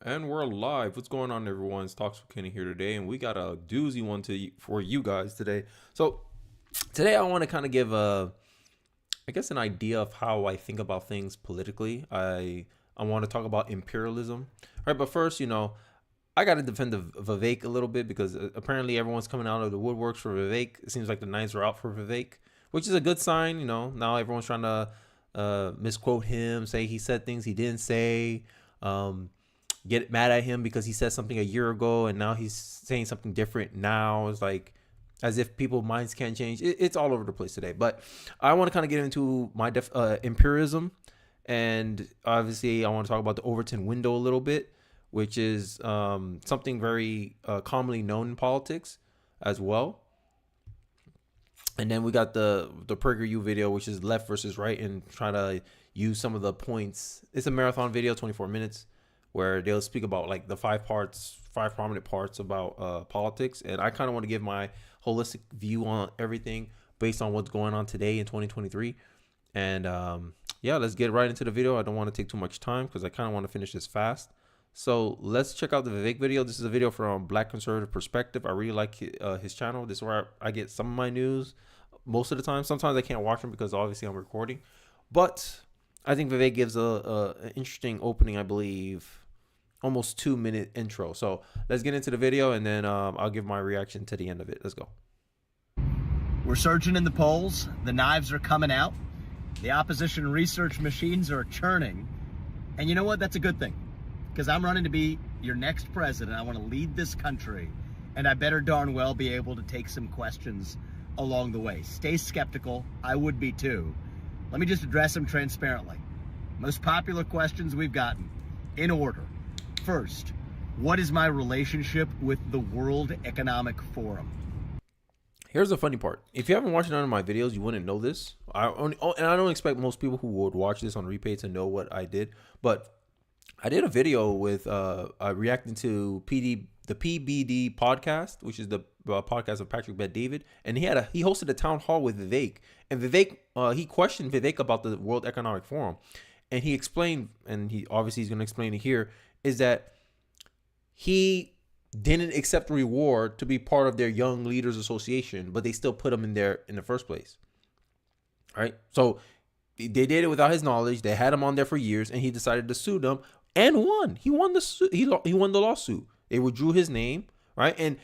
And we're live. What's going on, everyone? It's Talks with Kenny here today, and we got a doozy one for you guys today. So today I want to kind of give an idea of how I think about things politically. I want to talk about imperialism. All right, but first, I got to defend the Vivek a little bit because apparently everyone's coming out of the woodworks for Vivek. It seems like the Knights are out for Vivek, which is a good sign. Now everyone's trying to misquote him, say he said things he didn't say. Get mad at him because he said something a year ago and now he's saying something different now. It's like as if people's minds can't change. It's all over the place today. But I want to kind of get into my imperialism, and obviously I want to talk about the Overton window a little bit, which is something very commonly known in politics as well. And then we got the PragerU video, which is left versus right, and try to use some of the points. It's a marathon video, 24 minutes, where they'll speak about like the five prominent parts about politics. And I kind of want to give my holistic view on everything based on what's going on today in 2023. And yeah, let's get right into the video. I don't want to take too much time because I kind of want to finish this fast. So let's check out the Vivek video. This is a video from Black Conservative Perspective. I really like his channel. This is where I get some of my news most of the time. Sometimes I can't watch them because obviously I'm recording. But I think Vivek gives an interesting opening, I believe, almost 2-minute intro. So let's get into the video, and then I'll give my reaction to the end of it. Let's go. We're surging in the polls. The knives are coming out. The opposition research machines are churning. And you know what? That's a good thing, because I'm running to be your next president. I want to lead this country, and I better darn well be able to take some questions along the way. Stay skeptical. I would be too. Let me just address them transparently. Most popular questions we've gotten in order. First, what is my relationship with the World Economic Forum? Here's the funny part. If you haven't watched none of my videos, you wouldn't know this. And I don't expect most people who would watch this on replay to know what I did. But I did a video with reacting to the PBD podcast, which is the podcast of Patrick Bet-David, and he hosted a town hall with Vivek, and Vivek he questioned Vivek about the World Economic Forum, and he explained, and he's going to explain it here, is that he didn't accept reward to be part of their Young Leaders Association, but they still put him in there in the first place. Right? So they did it without his knowledge. They had him on there for years, and he decided to sue them and won. He won he won the lawsuit. They withdrew his name, right? And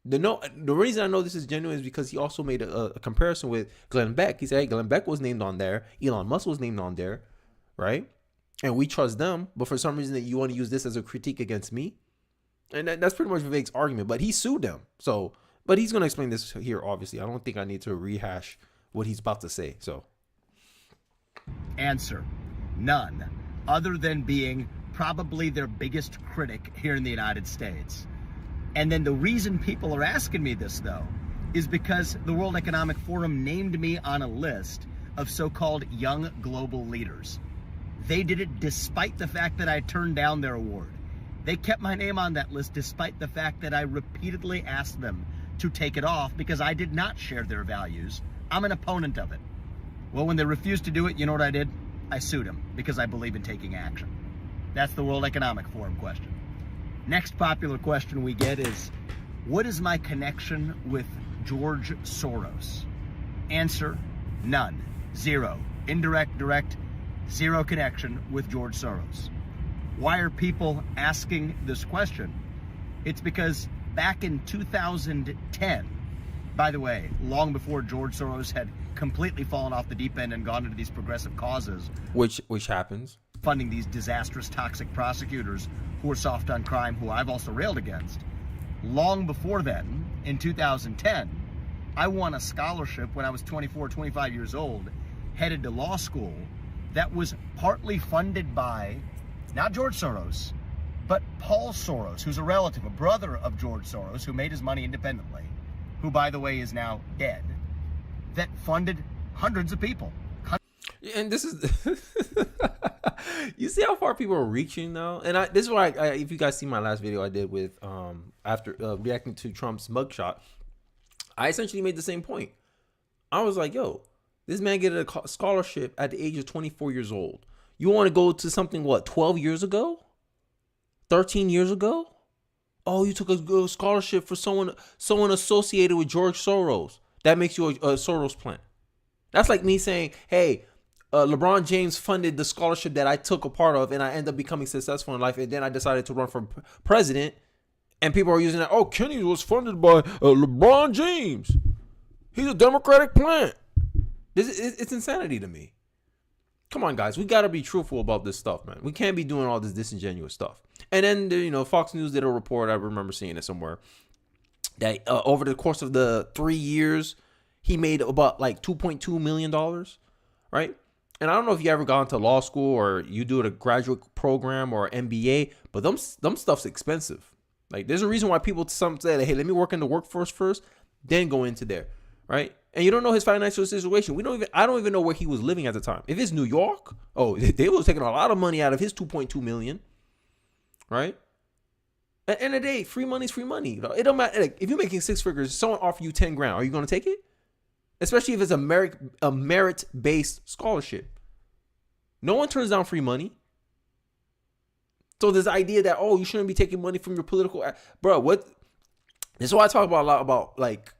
the reason I know this is genuine is because he also made a comparison with Glenn Beck. He said, hey, Glenn Beck was named on there. Elon Musk was named on there, right? And we trust them, but for some reason that you want to use this as a critique against me. And that's pretty much Vivek's argument, but he sued them. So, but he's going to explain this here, obviously. I don't think I need to rehash what he's about to say. So, answer, none, other than being probably their biggest critic here in the United States. And then the reason people are asking me this, though, is because the World Economic Forum named me on a list of so-called young global leaders. They did it despite the fact that I turned down their award. They kept my name on that list despite the fact that I repeatedly asked them to take it off because I did not share their values. I'm an opponent of it. Well, when they refused to do it, you know what I did? I sued them because I believe in taking action. That's the World Economic Forum question. Next popular question we get is, what is my connection with George Soros? Answer, none, zero. Indirect, direct, zero connection with George Soros. Why are people asking this question? It's because back in 2010, by the way, long before George Soros had completely fallen off the deep end and gone into these progressive causes, which happens, funding these disastrous, toxic prosecutors who are soft on crime, who I've also railed against. Long before then, in 2010, I won a scholarship when I was 24, 25 years old, headed to law school, that was partly funded by, not George Soros, but Paul Soros, who's a relative, a brother of George Soros, who made his money independently, who, by the way, is now dead, that funded hundreds of people. And this is, you see how far people are reaching now? And this is why, if you guys see my last video I did with, after reacting to Trump's mugshot, I essentially made the same point. I was like, yo, this man get a scholarship at the age of 24 years old. You want to go to something, what, 12 years ago? 13 years ago? Oh, you took a scholarship for someone associated with George Soros. That makes you a Soros plant. That's like me saying, hey, LeBron James funded the scholarship that I took a part of, and I end up becoming successful in life, and then I decided to run for president, and people are using that. Oh, Kenny was funded by LeBron James. He's a Democratic plant. It's insanity to me. Come on, guys. We got to be truthful about this stuff, man. We can't be doing all this disingenuous stuff. And then, Fox News did a report. I remember seeing it somewhere that over the course of the 3 years, he made about like $2.2 million, right? And I don't know if you ever got into law school or you do a graduate program or MBA, but them stuff's expensive. Like, there's a reason why people some say, hey, let me work in the workforce first, then go into there, right? And you don't know his financial situation. I don't even know where he was living at the time. If it's New York, they was taking a lot of money out of his 2.2 million, right? At the end of the day, free money's free money. It don't matter. Like, if you're making six figures, someone offer you 10 grand, are you going to take it? Especially if it's a merit-based scholarship. No one turns down free money. So this idea that, you shouldn't be taking money from your political, bro, what? This is why I talk about a lot about like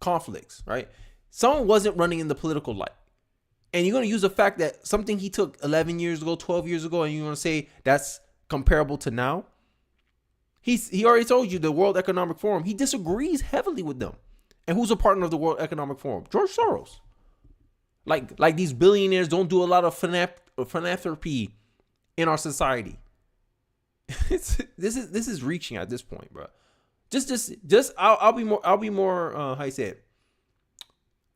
conflicts, right? Someone wasn't running in the political light. And you're going to use the fact that something he took 11 years ago, 12 years ago, and you're going to say that's comparable to now. He already told you the World Economic Forum, he disagrees heavily with them. And who's a partner of the World Economic Forum? George Soros. Like these billionaires don't do a lot of philanthropy in our society. This is reaching at this point, bro. I'll be more how you say it.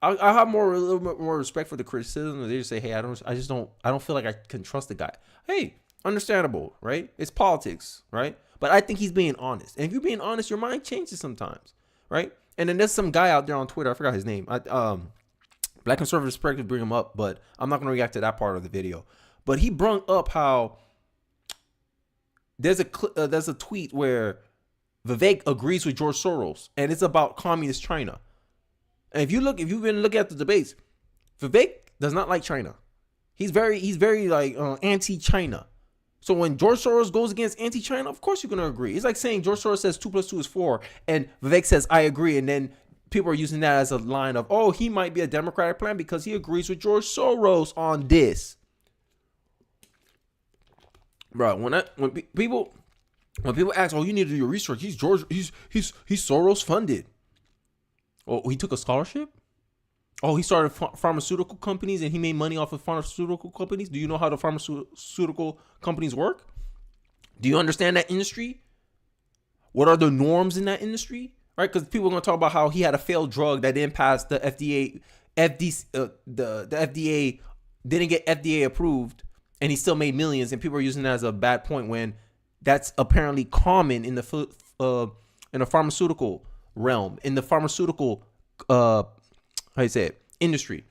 I'll have a little bit more respect for the criticism. They just say, hey, I don't feel like I can trust the guy. Hey, understandable, right? It's politics, right? But I think he's being honest. And if you're being honest, your mind changes sometimes, right? And then there's some guy out there on Twitter. I forgot his name. Black Conservative Perspective bring him up, but I'm not going to react to that part of the video. But he brought up how there's a tweet where Vivek agrees with George Soros, and it's about communist China. And if you've been looking at the debates, Vivek does not like China. He's very like anti-China. So when George Soros goes against anti-China, of course you're gonna agree. It's like saying George Soros says 2 + 2 is 4, and Vivek says I agree, and then people are using that as a line of, he might be a Democratic plan because he agrees with George Soros on this. Bro, when people ask, you need to do your research. He's Soros funded. He took a scholarship? He started pharmaceutical companies and he made money off of pharmaceutical companies. Do you know how the pharmaceutical companies work? Do you understand that industry? What are the norms in that industry? Right? Because people are going to talk about how he had a failed drug that didn't pass the FDA. The FDA didn't get FDA approved, and he still made millions. And people are using that as a bad point when that's apparently common in the pharmaceutical realm, in the pharmaceutical industry.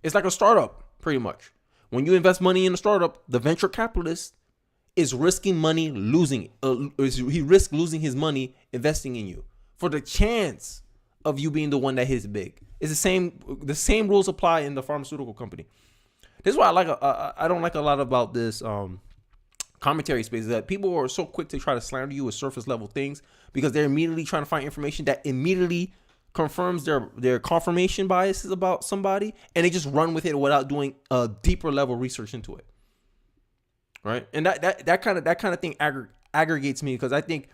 It's like a startup, pretty much. When you invest money in a startup, the venture capitalist is risking money losing. He risks losing his money investing in you for the chance of you being the one that hits big. It's the same rules apply in the pharmaceutical company. This is why I don't like a lot about this commentary space, is that people are so quick to try to slander you with surface level things because they're immediately trying to find information that immediately confirms their confirmation biases about somebody, and they just run with it without doing a deeper level research into it. Right? And that kind of thing aggregates me, because I think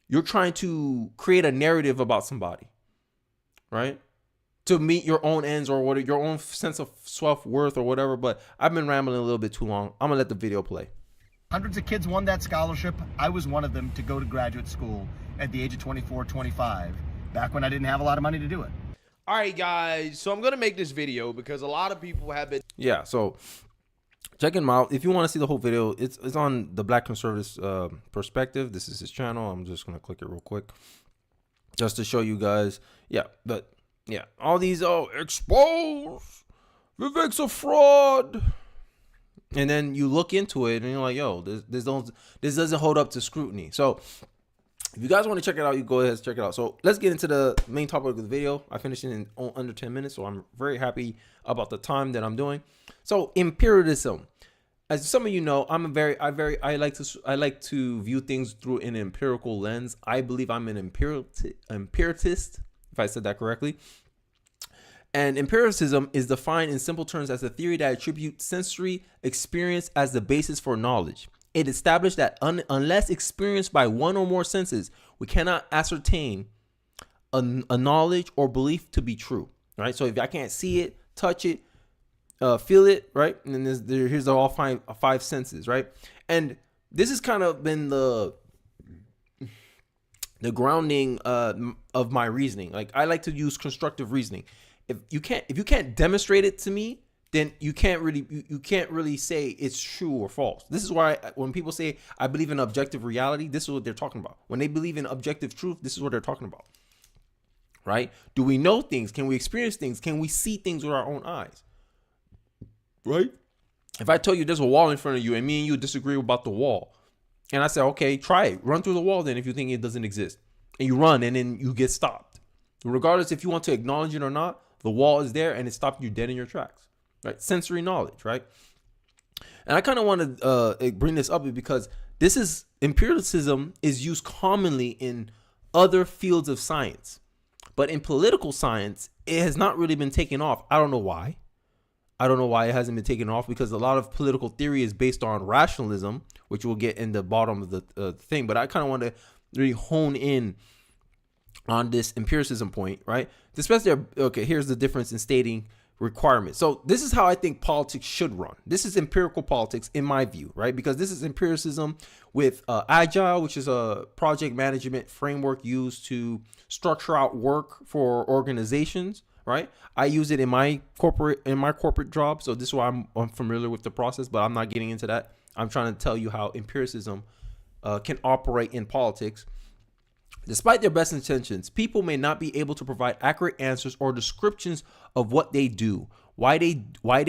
you're trying to create a narrative about somebody, right? To meet your own ends or your own sense of self-worth or whatever. But I've been rambling a little bit too long. I'm gonna let the video play. Hundreds of kids won that scholarship. I was one of them to go to graduate school at the age of 24, 25, back when I didn't have a lot of money to do it. All right, guys. So I'm going to make this video because a lot of people have been... Yeah, so check him out. If you want to see the whole video, it's on the Black Conservative Perspective. This is his channel. I'm just going to click it real quick just to show you guys. Yeah, all these exposed. Vivek's a fraud. And then you look into it and you're like, this doesn't hold up to scrutiny. So if you guys want to check it out, you go ahead and check it out. So let's get into the main topic of the video. I finished it in under 10 minutes, so I'm very happy about the time that I'm doing. So empiricism. as some of you know, I like to view things through an empirical lens. I believe I'm an empiricist, if I said that correctly. And empiricism is defined in simple terms as a theory that attributes sensory experience as the basis for knowledge. It established that unless experienced by one or more senses, we cannot ascertain a knowledge or belief to be true. Right. So if I can't see it, touch it, feel it, right? And then here's all five senses, right? And this has kind of been the grounding of my reasoning. Like, I like to use constructive reasoning. If you can't demonstrate it to me, then you can't really say it's true or false. This is why when people say I believe in objective reality, this is what they're talking about. When they believe in objective truth, this is what they're talking about. Right? Do we know things? Can we experience things? Can we see things with our own eyes? Right? If I tell you there's a wall in front of you and me and you disagree about the wall, and I say, okay, try it. Run through the wall then if you think it doesn't exist. And you run and then you get stopped. Regardless if you want to acknowledge it or not, the wall is there and it stopped you dead in your tracks. Right? Sensory knowledge, right? And I kind of want to bring this up because empiricism is used commonly in other fields of science. But in political science, it has not really been taken off. I don't know why. I don't know why it hasn't been taken off, because a lot of political theory is based on rationalism, which we'll get in the bottom of the thing. But I kind of want to really hone in on this empiricism point, right? Especially, okay, here's the difference in stating requirements. So this is how I think politics should run. This is empirical politics in my view, right? Because this is empiricism with Agile, which is a project management framework used to structure out work for organizations, right? I use it in my corporate job. So this is why I'm familiar with the process, but I'm not getting into that. I'm trying to tell you how empiricism can operate in politics. Despite their best intentions, people may not be able to provide accurate answers or descriptions of what they do, why they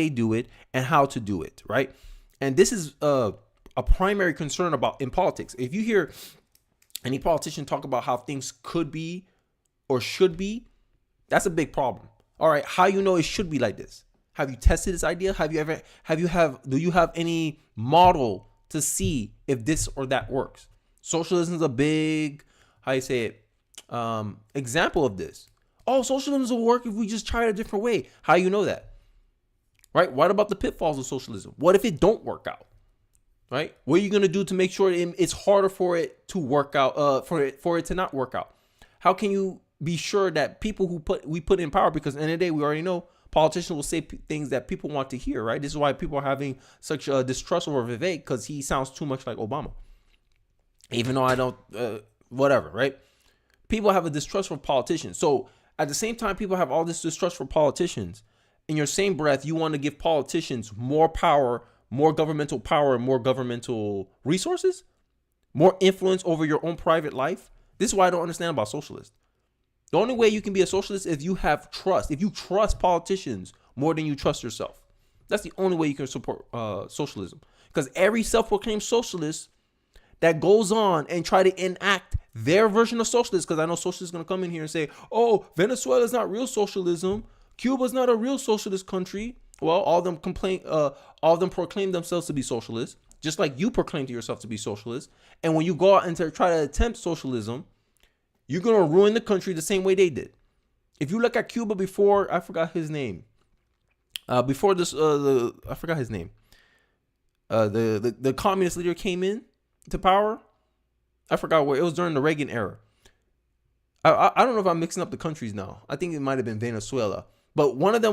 do it, and how to do it, right? And this is a primary concern in politics. If you hear any politician talk about how things could be or should be, that's a big problem. All right, how you know it should be like this? Have you tested this idea? Do you have any model to see if this or that works? Socialism is a big, example of this. Oh, socialism will work if we just try it a different way. How you know that? Right? What about the pitfalls of socialism? What if it don't work out? Right? What are you going to do to make sure it's harder for it to work out, for it to not work out? How can you be sure that people we put in power, because at the end of the day, we already know politicians will say things that people want to hear, right? This is why people are having such a distrust over Vivek, because he sounds too much like Obama. Even though I don't, whatever, right? People have a distrust for politicians. So at the same time, people have all this distrust for politicians. In your same breath, you want to give politicians more power, more governmental power, and more governmental resources, more influence over your own private life. This is why I don't understand about socialists. The only way you can be a socialist is if you have trust. If you trust politicians more than you trust yourself. That's the only way you can support socialism. Because every self-proclaimed socialist that goes on and try to enact their version of socialism, because I know socialists are going to come in here and say, oh, Venezuela is not real socialism. Cuba is not a real socialist country. Well, all of them proclaim themselves to be socialists, just like you proclaim to yourself to be socialist. And when you go out and try to attempt socialism, you're going to ruin the country the same way they did. If you look at Cuba before, I forgot his name. I forgot his name. The communist leader came in to power. I forgot where it was during the Reagan era. I don't know if I'm mixing up the countries now. I think it might have been Venezuela. But one of the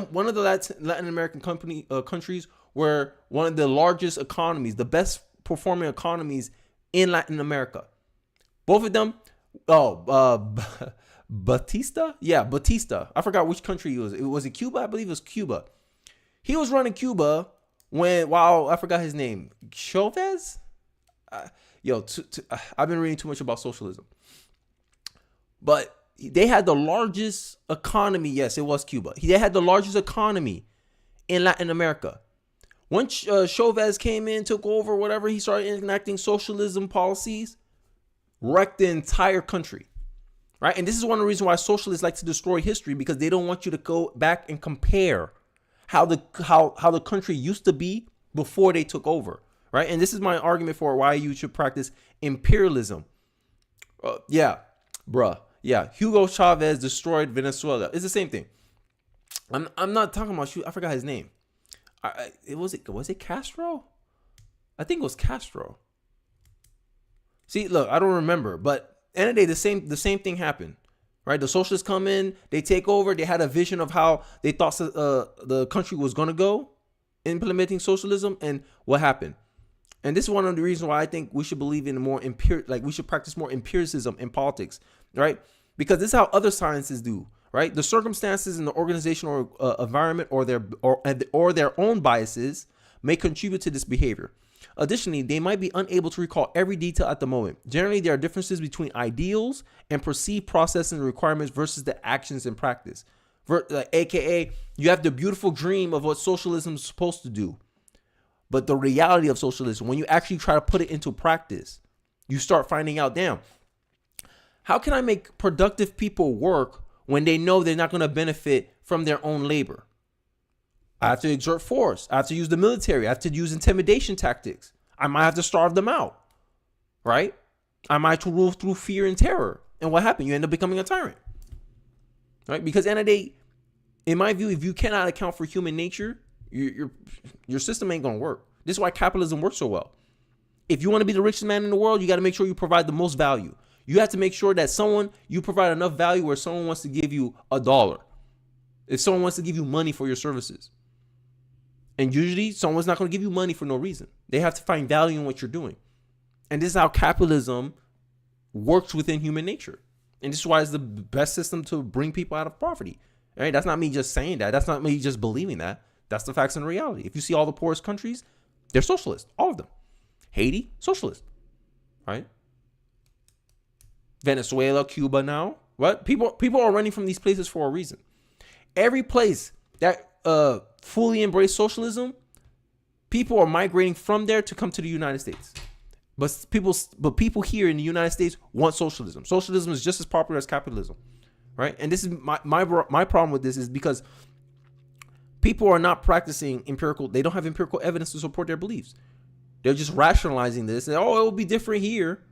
Latin American countries were one of the largest economies, the best performing economies in Latin America. Both of them. Batista? Yeah, Batista. I forgot which country he was. Was it Cuba? I believe it was Cuba. He was running Cuba I forgot his name. Chavez? I've been reading too much about socialism. But they had the largest economy. Yes, it was Cuba. They had the largest economy in Latin America. Once Chavez came in, took over, whatever, he started enacting socialism policies, wrecked the entire country, right? And this is one of the reasons why socialists like to destroy history, because they don't want you to go back and compare how the country used to be before they took over, right? And this is my argument for why you should practice imperialism. Yeah, Hugo Chavez destroyed Venezuela. It's the same thing. I'm not talking about I forgot his name. Was it Castro? I think it was Castro. See, look, I don't remember, but end of the day, the same thing happened, right? The socialists come in, they take over. They had a vision of how they thought the country was gonna go, implementing socialism, and what happened. And this is one of the reasons why I think we should believe in more we should practice more empiricism in politics, right? Because this is how other sciences do, right? The circumstances in the organizational environment or their own biases may contribute to this behavior. Additionally, they might be unable to recall every detail at the moment. Generally, there are differences between ideals and perceived processing requirements versus the actions in practice. AKA, you have the beautiful dream of what socialism is supposed to do. But the reality of socialism, when you actually try to put it into practice, you start finding out, damn, how can I make productive people work when they know they're not going to benefit from their own labor? I have to exert force. I have to use the military. I have to use intimidation tactics. I might have to starve them out, right? I might have to rule through fear and terror. And what happened? You end up becoming a tyrant, right? Because at the end of the day, in my view, if you cannot account for human nature, your system ain't going to work. This is why capitalism works so well. If you want to be the richest man in the world, you got to make sure you provide the most value. You have to make sure that you provide enough value where someone wants to give you $1. If someone wants to give you money for your services. And usually someone's not going to give you money for no reason. They have to find value in what you're doing. And this is how capitalism works within human nature. And this is why it's the best system to bring people out of poverty. All right? That's not me just saying that. That's not me just believing that. That's the facts and reality. If you see all the poorest countries, they're socialist. All of them. Haiti, socialist. Right? Venezuela, Cuba now. What? People are running from these places for a reason. Every place that fully embrace socialism, people are migrating from there to come to the United States. But people here in the United States want socialism. Socialism is just as popular as capitalism, right? And this is my problem with this is because people are not practicing empirical. They don't have empirical evidence to support their beliefs. They're just rationalizing this and it will be different here,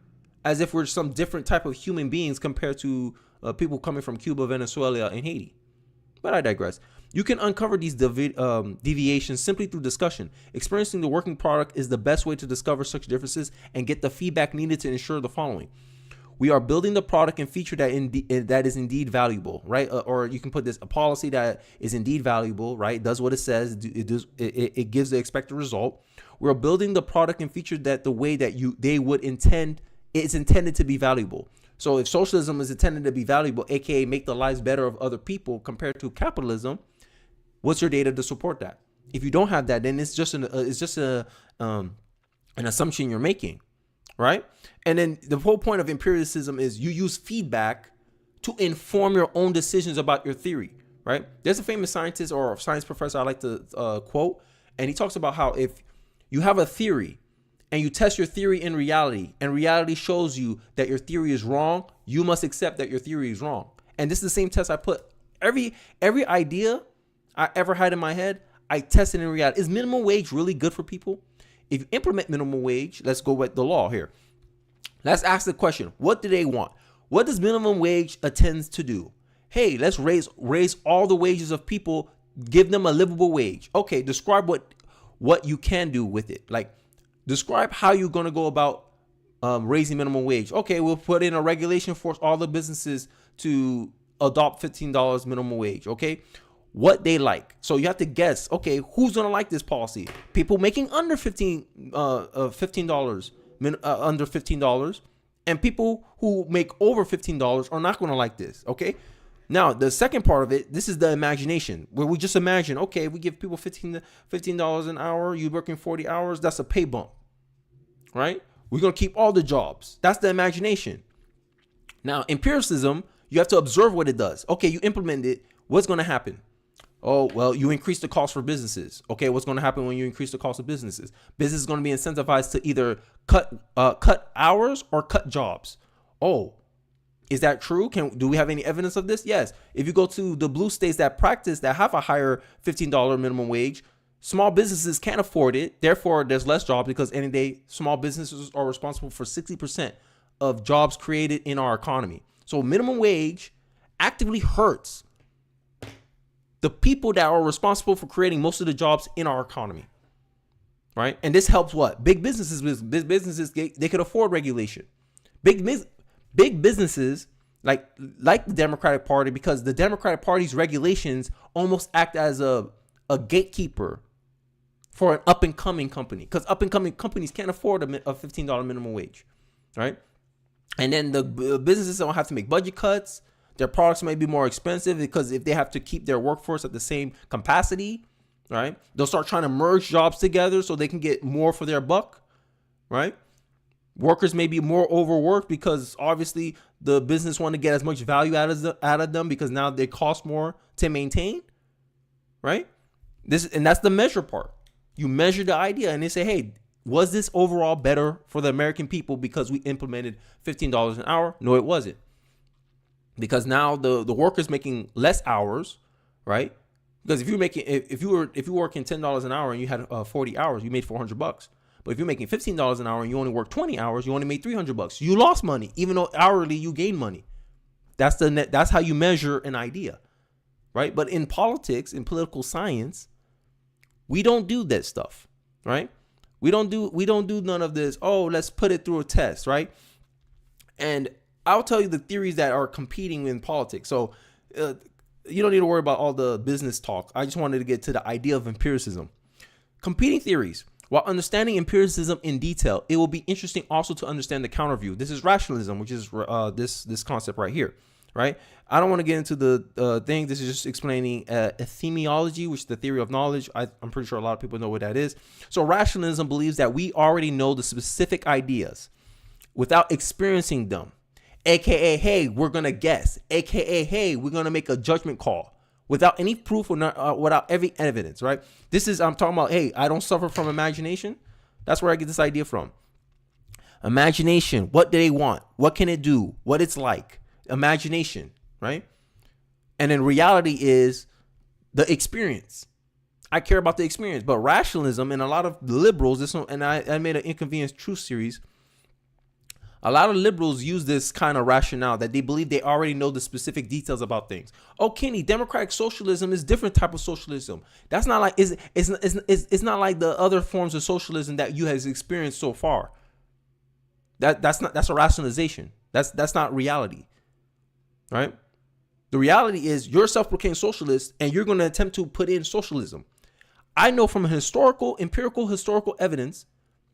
as if we're some different type of human beings compared to people coming from Cuba, Venezuela, and Haiti. But I digress. You can uncover these deviations simply through discussion. Experiencing the working product is the best way to discover such differences and get the feedback needed to ensure the following. We are building the product and feature that is indeed valuable, right? Or you can put this, a policy that is indeed valuable, right? Does what it says. It gives the expected result. We're building the product and feature that the way that they would intend, it's intended to be valuable. So if socialism is intended to be valuable, aka make the lives better of other people compared to capitalism, what's your data to support that? If you don't have that, then it's just an assumption you're making, right? And then the whole point of empiricism is you use feedback to inform your own decisions about your theory, right? There's a famous scientist or science professor I like to quote, and he talks about how if you have a theory and you test your theory in reality, and reality shows you that your theory is wrong, you must accept that your theory is wrong. And this is the same test I put every idea I ever had in my head, I tested in reality. Is minimum wage really good for people? If you implement minimum wage, let's go with the law here. Let's ask the question, what do they want? What does minimum wage attend to do? Hey, let's raise all the wages of people, give them a livable wage. Okay, describe what you can do with it. Like, describe how you're going to go about raising minimum wage. Okay, we'll put in a regulation for all the businesses to adopt $15 minimum wage. Okay, what they like. So you have to guess, okay, who's going to like this policy? People making under $15, under $15, and people who make over $15 are not going to like this. Okay. Now, the second part of it, this is the imagination, where we just imagine, okay, we give people $15 an hour, you're working 40 hours, that's a pay bump, right? We're going to keep all the jobs. That's the imagination. Now, empiricism, you have to observe what it does. Okay, you implement it. What's going to happen? Oh, well, you increase the cost for businesses. Okay, what's going to happen when you increase the cost of businesses? Business is going to be incentivized to either cut hours or cut jobs. Oh, is that true? Do we have any evidence of this? Yes. If you go to the blue states that have a higher $15 minimum wage, Small businesses can't afford it. Therefore, there's less jobs because any day, small businesses are responsible for 60% of jobs created in our economy. So minimum wage actively hurts the people that are responsible for creating most of the jobs in our economy, right? And this helps what? Big businesses. Big businesses, they could afford regulation. Big businesses like the Democratic Party, because the Democratic Party's regulations almost act as a gatekeeper for an up and coming company, because up and coming companies can't afford a $15 minimum wage, right? And then the businesses don't have to make budget cuts. Their products may be more expensive because if they have to keep their workforce at the same capacity, right? They'll start trying to merge jobs together so they can get more for their buck, right? Workers may be more overworked because obviously the business want to get as much value out of them because now they cost more to maintain, right? And that's the measure part. You measure the idea and they say, hey, was this overall better for the American people because we implemented $15 an hour? No, it wasn't. Because now the worker's making less hours, right? Because if you were working $10 an hour and you had 40 hours, you made $400. But if you're making $15 an hour and you only work 20 hours, you only made $300. You lost money, even though hourly you gain money. That's the net. That's how you measure an idea, right? But in politics, in political science, we don't do that stuff, right? We don't do none of this. Oh, let's put it through a test, right? And I'll tell you the theories that are competing in politics. So you don't need to worry about all the business talk. I just wanted to get to the idea of empiricism. Competing theories. While understanding empiricism in detail, it will be interesting also to understand the counterview. This is rationalism, which is this concept right here, right? I don't want to get into the thing. This is just explaining epistemiology, which is the theory of knowledge. I'm pretty sure a lot of people know what that is. So rationalism believes that we already know the specific ideas without experiencing them. AKA, hey, we're going to guess. AKA, hey, we're going to make a judgment call without any proof or not, without every evidence, right? I'm talking about, hey, I don't suffer from imagination. That's where I get this idea from. Imagination. What do they want? What can it do? What it's like? Imagination, right? And then reality is the experience. I care about the experience. But rationalism and a lot of liberals, I made an Inconvenience Truth series. A lot of liberals use this kind of rationale that they believe they already know the specific details about things. Oh, Kenny, democratic socialism is different type of socialism. That's not like it's not like the other forms of socialism that you has experienced so far. That's a rationalization. That's not reality, right? The reality is you're a self-proclaimed socialist and you're going to attempt to put in socialism. I know from empirical historical evidence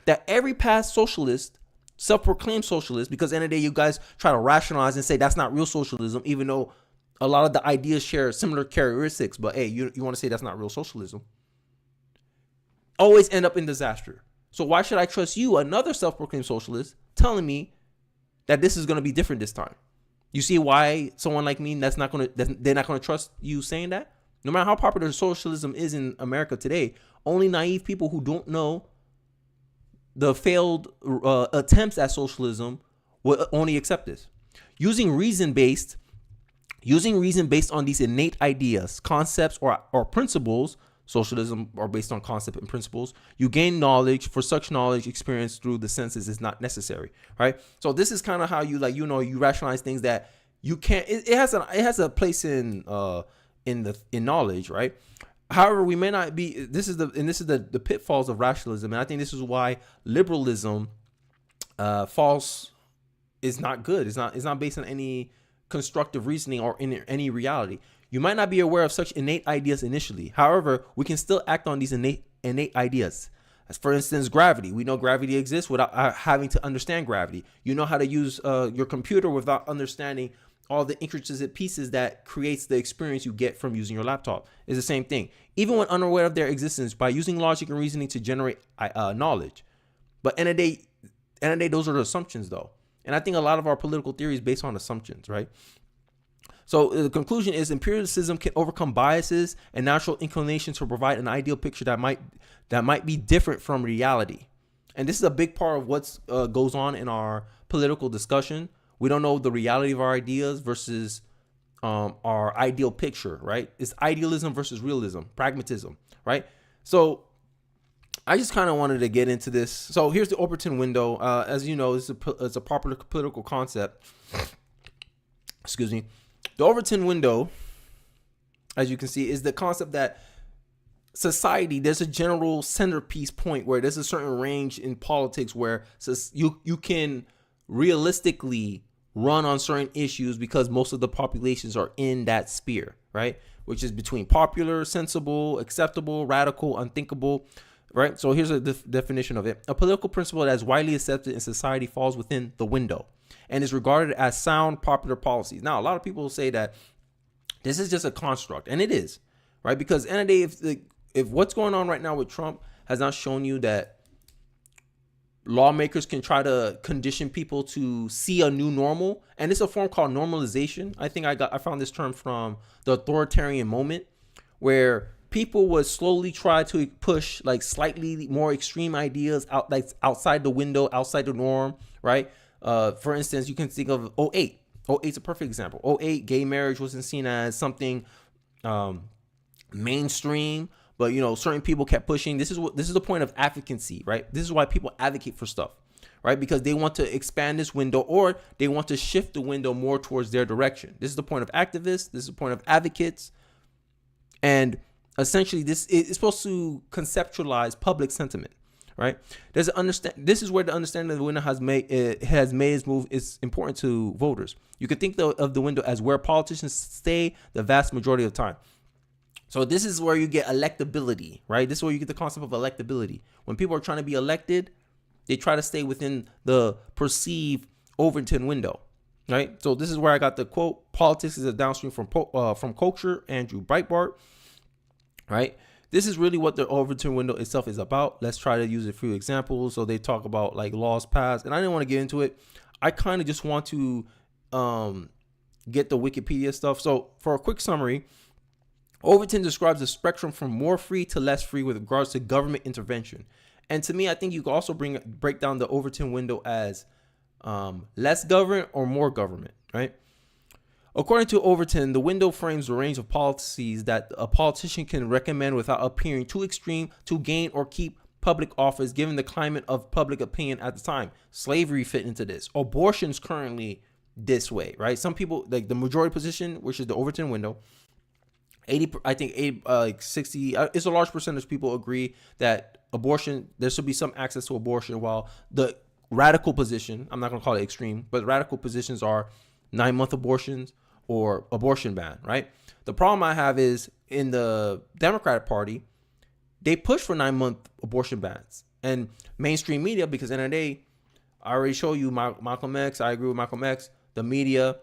that every past socialist, self-proclaimed socialist, because at the end of the day, you guys try to rationalize and say that's not real socialism, even though a lot of the ideas share similar characteristics. But hey, you want to say that's not real socialism, always end up in disaster. So why should I trust you, another self-proclaimed socialist, telling me that this is going to be different this time? You see why someone like me they're not going to trust you saying that? No matter how popular socialism is in America today, only naive people who don't know the failed attempts at socialism will only accept this. Using reason based on these innate ideas, concepts, or principles, socialism are based on concept and principles. You gain knowledge. For such knowledge, experience through the senses is not necessary, right? So this is kind of how you you rationalize things that you can't. It has a place in knowledge, right? However, we may not be. This is the pitfalls of rationalism, and I think this is why liberalism, is not good. It's not based on any constructive reasoning or in any reality. You might not be aware of such innate ideas initially. However, we can still act on these innate ideas. As for instance, gravity. We know gravity exists without having to understand gravity. You know how to use your computer without understanding all the intricate pieces that creates the experience you get from using your laptop. Is the same thing. Even when unaware of their existence, by using logic and reasoning to generate knowledge. But end of the day, those are the assumptions, though. And I think a lot of our political theory is based on assumptions, right? So the conclusion is empiricism can overcome biases and natural inclinations to provide an ideal picture that might be different from reality. And this is a big part of what goes on in our political discussion. We don't know the reality of our ideas versus our ideal picture, right? It's idealism versus realism, pragmatism, right? So I just kind of wanted to get into this. So here's the Overton window. As you know, it's a popular political concept. Excuse me. The Overton window, as you can see, is the concept that society, there's a general centerpiece point where there's a certain range in politics where you can realistically run on certain issues because most of the populations are in that sphere, right? Which is between popular, sensible, acceptable, radical, unthinkable, right? So here's a definition of it. A political principle that is widely accepted in society falls within the window and is regarded as sound popular policies. Now, a lot of people say that this is just a construct, and it is, right? Because at the end of the day, if what's going on right now with Trump has not shown you that lawmakers can try to condition people to see a new normal, and it's a form called normalization. I think I found this term from the authoritarian moment, where people would slowly try to push like slightly more extreme ideas out, like outside the window, outside the norm, right? For instance, you can think of 08. 08 is a perfect example. 08, gay marriage wasn't seen as something mainstream, but certain people kept pushing. This is the point of advocacy, right? This is why people advocate for stuff, right? Because they want to expand this window, or they want to shift the window more towards their direction. This is the point of activists. This is the point of advocates, and essentially, this is supposed to conceptualize public sentiment, right? This is where the understanding of the window has made its move is important to voters. You can think of the window as where politicians stay the vast majority of the time. So this is where you get electability, right? This is where you get the concept of electability. When people are trying to be elected, they try to stay within the perceived Overton window, right? So this is where I got the quote: "Politics is a downstream from culture." Andrew Breitbart, right? This is really what the Overton window itself is about. Let's try to use a few examples. So they talk about like laws passed, and I didn't want to get into it. I kind of just want to get the Wikipedia stuff. So for a quick summary, Overton describes a spectrum from more free to less free with regards to government intervention. And to me, I think you can also break down the Overton window as less government or more government, right? According to Overton, the window frames the range of policies that a politician can recommend without appearing too extreme to gain or keep public office, given the climate of public opinion at the time. Slavery fit into this. Abortion's currently this way, right? Some people, like the majority position, which is the Overton window, 80, I think 60, it's a large percentage of people agree that abortion, there should be some access to abortion, while the radical position, I'm not going to call it extreme, but radical positions are 9-month abortions or abortion ban, right? The problem I have is in the Democratic Party, they push for 9-month abortion bans, and mainstream media, because at the end of the day, I already showed you Malcolm X. I agree with Malcolm X. The media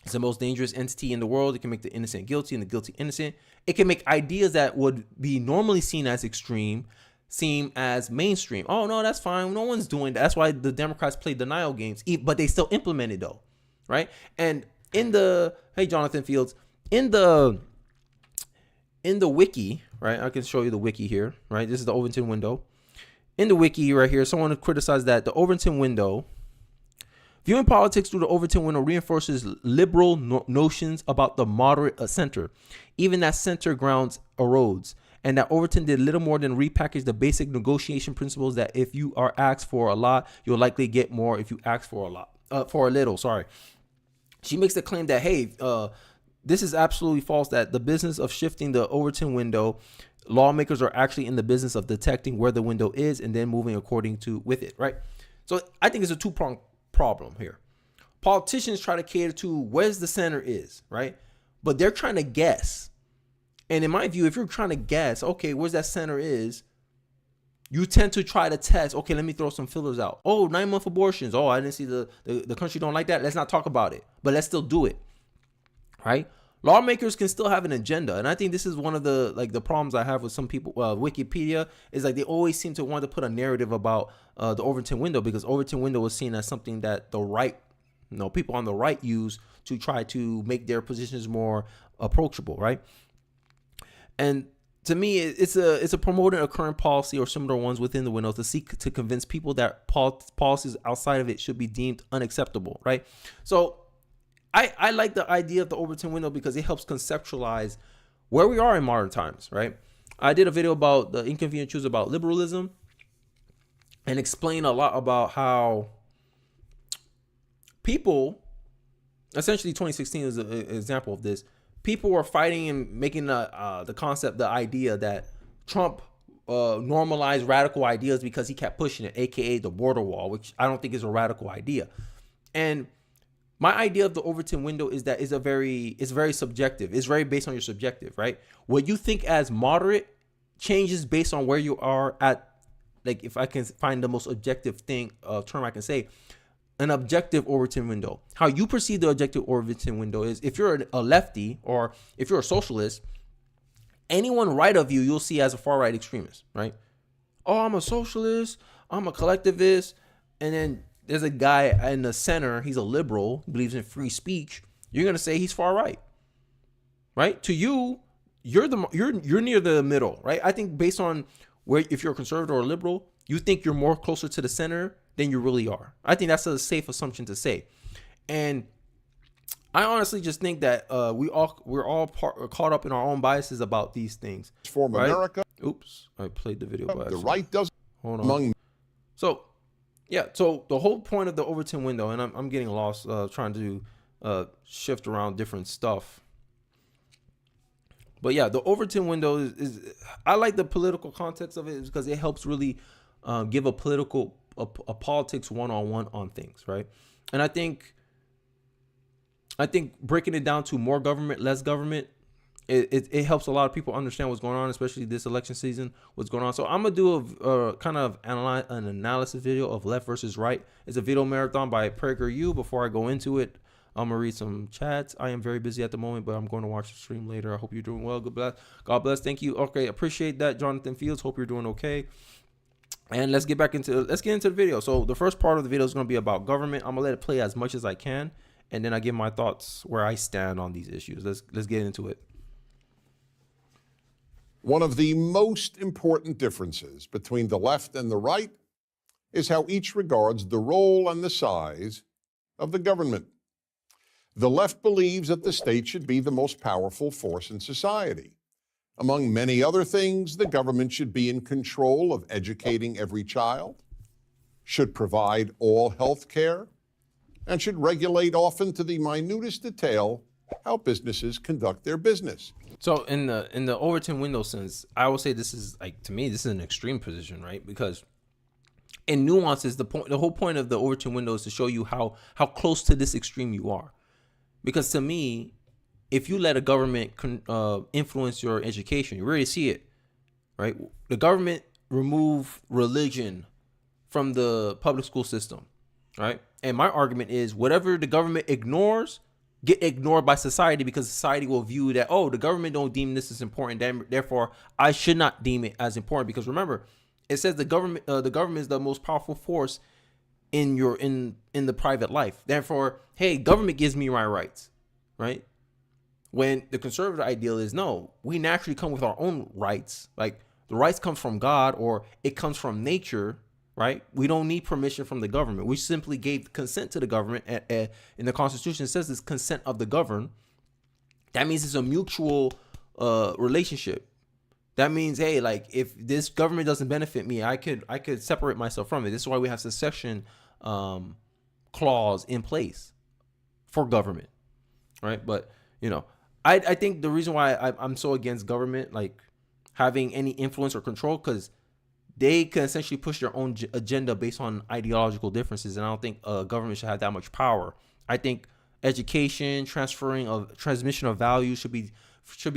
is the most dangerous entity in the world. It can make the innocent guilty and the guilty innocent. It can make ideas that would be normally seen as extreme seem as mainstream. Oh, no, that's fine. No one's doing that. That's why the Democrats play denial games, but they still implement it though, right? And hey, Jonathan Fields, in the wiki, right? I can show you the wiki here, right? This is the Overton window. In the wiki right here, someone criticized that the Overton window, viewing politics through the Overton window reinforces liberal notions about the moderate center. Even that center grounds erodes, and that Overton did little more than repackage the basic negotiation principles that if you are asked for a lot, you'll likely get more if you ask for a little. Sorry. She makes the claim that, hey, this is absolutely false, that the business of shifting the Overton window, lawmakers are actually in the business of detecting where the window is and then moving according to with it, right? So I think it's a two-pronged problem here. Politicians try to cater to where's the center is, right? But they're trying to guess. And in my view, if you're trying to guess, okay, where's that center is, you tend to try to test, okay, let me throw some fillers out. Oh, 9-month abortions. Oh, I didn't see the country don't like that. Let's not talk about it, but let's still do it, right? Lawmakers can still have an agenda. And I think this is one of the problems I have with some people. Wikipedia is like they always seem to want to put a narrative about the Overton window, because Overton window was seen as something that the right, people on the right use to try to make their positions more approachable, right? And to me, it's a promoting a current policy or similar ones within the window to seek to convince people that policies outside of it should be deemed unacceptable, right? So I like the idea of the Overton window because it helps conceptualize where we are in modern times, right? I did a video about the inconvenient truths about liberalism and explain a lot about how people, essentially 2016 is an example of this. People were fighting and making the concept, the idea that Trump normalized radical ideas because he kept pushing it, aka the border wall, which I don't think is a radical idea. And my idea of the Overton window is that it's very subjective. It's very based on your subjective, right? What you think as moderate changes based on where you are at. Like, if I can find the most objective term I can say, an objective Overton window. How you perceive the objective Overton window is, if you're a lefty or if you're a socialist, anyone right of you, you'll see as a far right extremist, right? Oh, I'm a socialist, I'm a collectivist, and then there's a guy in the center, he's a liberal, believes in free speech. You're gonna say he's far right, right? To you, you're near the middle, right? I think based on where, if you're a conservative or a liberal, you think you're more closer to the center than you really are. I think that's a safe assumption to say. And I honestly just think that we're all caught up in our own biases about these things. Form right? America. Oops, I played the video by The accident. right doesn't. Hold on. So the whole point of the Overton window, and I'm getting lost trying to shift around different stuff. But yeah, the Overton window is I like the political context of it because it helps really give a politics one-on-one on things, right? And I think breaking it down to more government, less government, it helps a lot of people understand what's going on, especially this election season, what's going on. So I'm gonna do a kind of an analysis video of left versus right. It's a video marathon by PragerU. Before I go into it, I'm gonna read some chats. I am very busy at the moment, but I'm going to watch the stream later. I hope you're doing well. God bless. Thank you. Okay, appreciate that, Jonathan Fields. Hope you're doing okay. And let's get into the video. So the first part of the video is going to be about government. I'm gonna let it play as much as I can, and then I give my thoughts where I stand on these issues. Let's get into it. One of the most important differences between the left and the right is how each regards the role and the size of the government. The left believes that the state should be the most powerful force in society. Among many other things, the government should be in control of educating every child, should provide all health care, and should regulate, often to the minutest detail, how businesses conduct their business. So in the Overton window sense, I will say this is, like, to me, this is an extreme position, right? Because in nuances, the whole point of the Overton window is to show you how close to this extreme you are. Because to me, if you let a government influence your education, you already see it, right? The government remove religion from the public school system, right? And my argument is whatever the government ignores, get ignored by society, because society will view that, oh, the government don't deem this as important, therefore I should not deem it as important. Because remember, it says the government is the most powerful force in the private life. Therefore, hey, government gives me my rights, right? When the conservative ideal is, no, we naturally come with our own rights. Like, the rights come from God, or it comes from nature, right? We don't need permission from the government. We simply gave consent to the government. In the Constitution, it says it's consent of the governed. That means it's a mutual relationship. That means, hey, like, if this government doesn't benefit me, I could separate myself from it. This is why we have secession clause in place for government, right? But, you know, I think the reason why I'm so against government, like, having any influence or control, because they can essentially push their own agenda based on ideological differences. And I don't think government should have that much power. I think education, transmission of value should be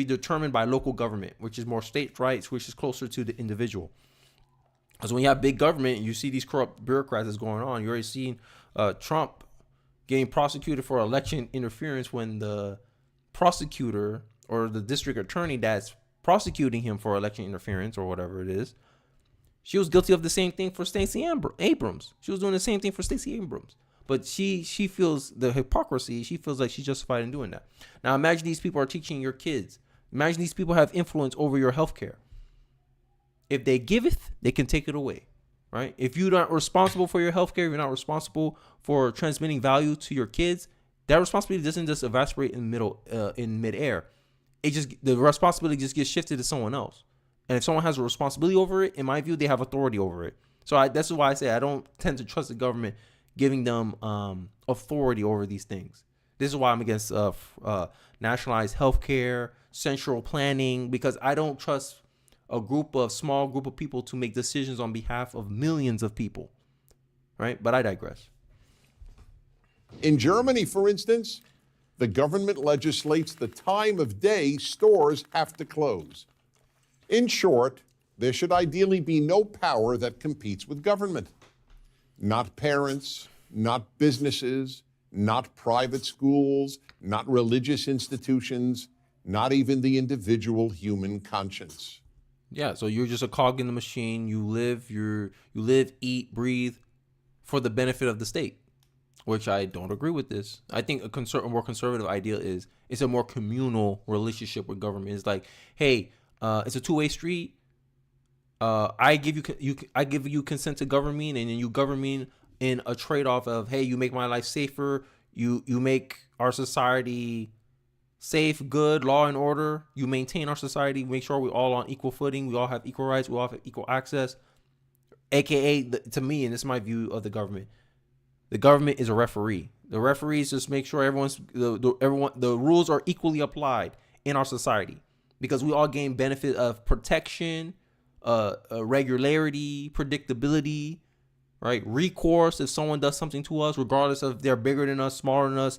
determined by local government, which is more state rights, which is closer to the individual. Because when you have big government, you see these corrupt bureaucrats that's going on. You already seen Trump getting prosecuted for election interference when the prosecutor or the district attorney that's prosecuting him for election interference or whatever it is, she was guilty of the same thing for Stacey Abrams. She was doing the same thing for Stacey Abrams. But she feels the hypocrisy. She feels like she's justified in doing that. Now imagine these people are teaching your kids. Imagine these people have influence over your healthcare. If they giveth, they can take it away, right? If you're not responsible for your healthcare, you're not responsible for transmitting value to your kids, that responsibility doesn't just evaporate in midair. The responsibility just gets shifted to someone else. And if someone has a responsibility over it, in my view, they have authority over it. So that's why I say I don't tend to trust the government giving them authority over these things. This is why I'm against nationalized healthcare, central planning, because I don't trust a small group of people to make decisions on behalf of millions of people. Right? But I digress. In Germany, for instance, the government legislates the time of day stores have to close. In short, there should ideally be no power that competes with government. Not parents, not businesses, not private schools, not religious institutions, not even the individual human conscience. Yeah, so you're just a cog in the machine. You live, eat, breathe for the benefit of the state, which I don't agree with this. I think a more conservative idea is it's a more communal relationship with government. It's like, hey, it's a two-way street. I give you consent to govern me, and then you govern me in a trade-off of, hey, you make my life safer. You make our society safe, good, law and order. You maintain our society, make sure we're all on equal footing. We all have equal rights. We all have equal access. AKA, to me, and this is my view of the government is a referee. The referees just make sure the rules are equally applied in our society, because we all gain benefit of protection, regularity, predictability, right? Recourse if someone does something to us, regardless of they're bigger than us, smaller than us,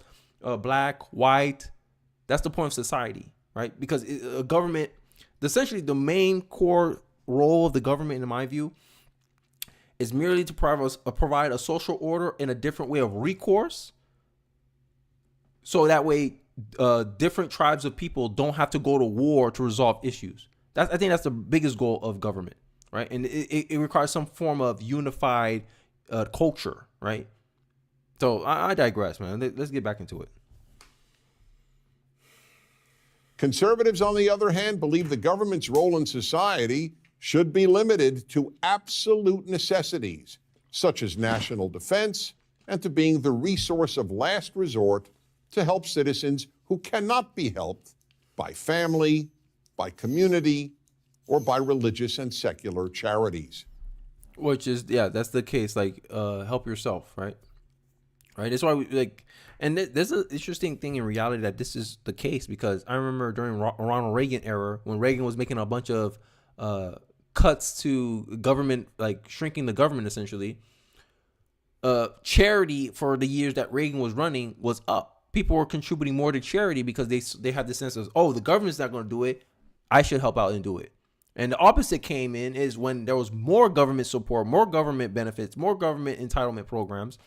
black, white. That's the point of society, right? Because a government, essentially the main core role of the government, in my view, is merely to provide a social order and a different way of recourse. So that way, different tribes of people don't have to go to war to resolve issues. I think that's the biggest goal of government, right? And it requires some form of unified culture, right? So I digress, man. Let's get back into it. Conservatives, on the other hand, believe the government's role in society should be limited to absolute necessities, such as national defense, and to being the resource of last resort to help citizens who cannot be helped by family, by community, or by religious and secular charities. Which is, yeah, that's the case. Like, help yourself, right? Right. That's why we like, and there's an interesting thing in reality that this is the case, because I remember during Ronald Reagan era, when Reagan was making a bunch of cuts to government, like shrinking the government essentially, charity for the years that Reagan was running was up. People were contributing more to charity because they had the sense of, oh, the government's not going to do it, I should help out and do it. And the opposite came in is when there was more government support, more government benefits, more government entitlement programs.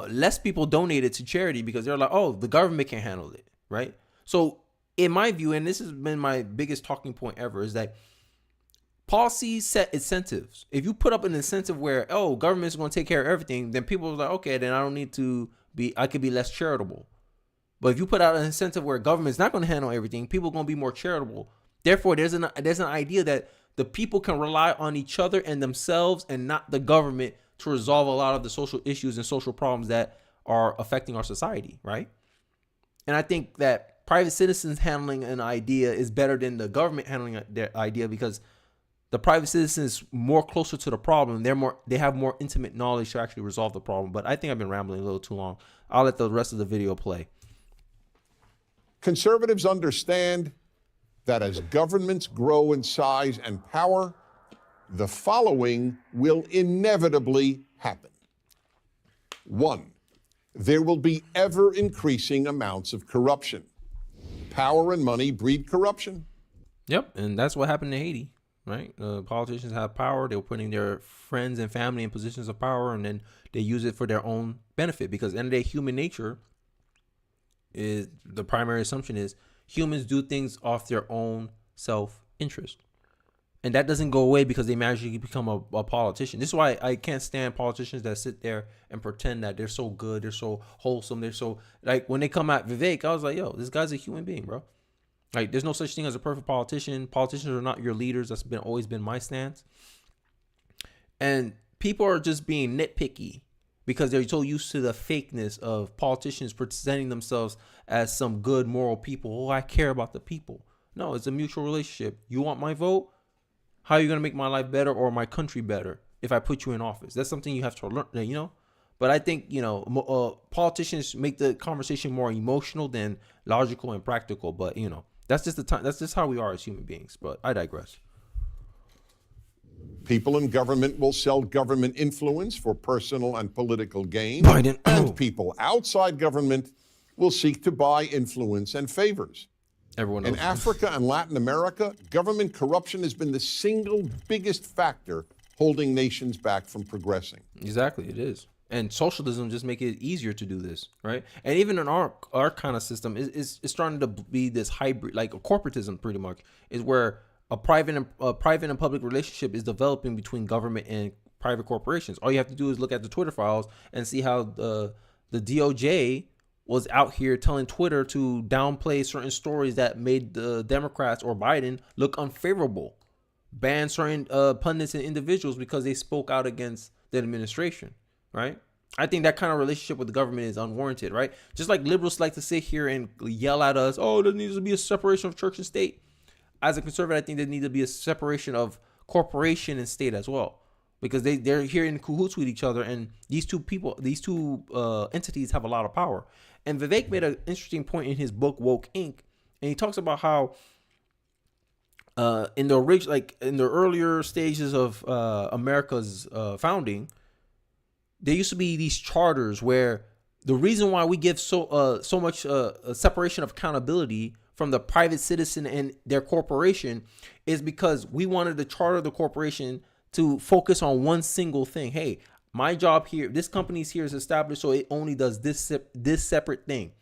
Less people donated to charity because they're like, oh, the government can handle it, right? So in my view, and this has been my biggest talking point ever, is that policies set incentives. If you put up an incentive where, oh, government's going to take care of everything, then people are like, okay, then I don't need to I could be less charitable. But if you put out an incentive where government's not going to handle everything, people are going to be more charitable. Therefore, there's an idea that the people can rely on each other and themselves and not the government to resolve a lot of the social issues and social problems that are affecting our society, right? And I think that private citizens handling an idea is better than the government handling their idea, because the private citizen is more closer to the problem. They have more intimate knowledge to actually resolve the problem. But I think I've been rambling a little too long. I'll let the rest of the video play. Conservatives understand that as governments grow in size and power, the following will inevitably happen. 1, there will be ever-increasing amounts of corruption. Power and money breed corruption. Yep, and that's what happened in Haiti, right? Politicians have power. They were putting their friends and family in positions of power, and then they use it for their own benefit, because at the end of the day, human nature is, the primary assumption is humans do things off their own self-interest. And that doesn't go away because they magically become a politician. This is why I can't stand politicians that sit there and pretend that they're so good, they're so wholesome, they're so, like, when they come at Vivek, I was like, yo, this guy's a human being, bro. Like, there's no such thing as a perfect politician. Politicians are not your leaders. That's always been my stance. And people are just being nitpicky because they're so used to the fakeness of politicians presenting themselves as some good moral people. Oh, I care about the people. No, it's a mutual relationship. You want my vote? How are you going to make my life better or my country better if I put you in office? That's something you have to learn, you know? But I think, politicians make the conversation more emotional than logical and practical. But, that's just the time. That's just how we are as human beings. But I digress. People in government will sell government influence for personal and political gain. Biden. And people outside government will seek to buy influence and favors. Everyone knows. In Africa and Latin America, government corruption has been the single biggest factor holding nations back from progressing. Exactly, it is. And socialism just make it easier to do this, right? And even in our kind of system, is starting to be this hybrid, like a corporatism, pretty much, is where a private and public relationship is developing between government and private corporations. All you have to do is look at the Twitter files and see how the DOJ was out here telling Twitter to downplay certain stories that made the Democrats or Biden look unfavorable, ban certain pundits and individuals because they spoke out against the administration, right? I think that kind of relationship with the government is unwarranted, right? Just like liberals like to sit here and yell at us, oh, there needs to be a separation of church and state. As a conservative, I think there needs to be a separation of corporation and state as well, because they're here in cahoots with each other, and these two entities have a lot of power. And Vivek made an interesting point in his book Woke Inc., and he talks about how in the earlier stages of America's founding, there used to be these charters where the reason why we give so much separation of accountability from the private citizen and their corporation is because we wanted the charter of the corporation to focus on one single thing. Hey, my job here, this company's here is established, so it only does this separate thing,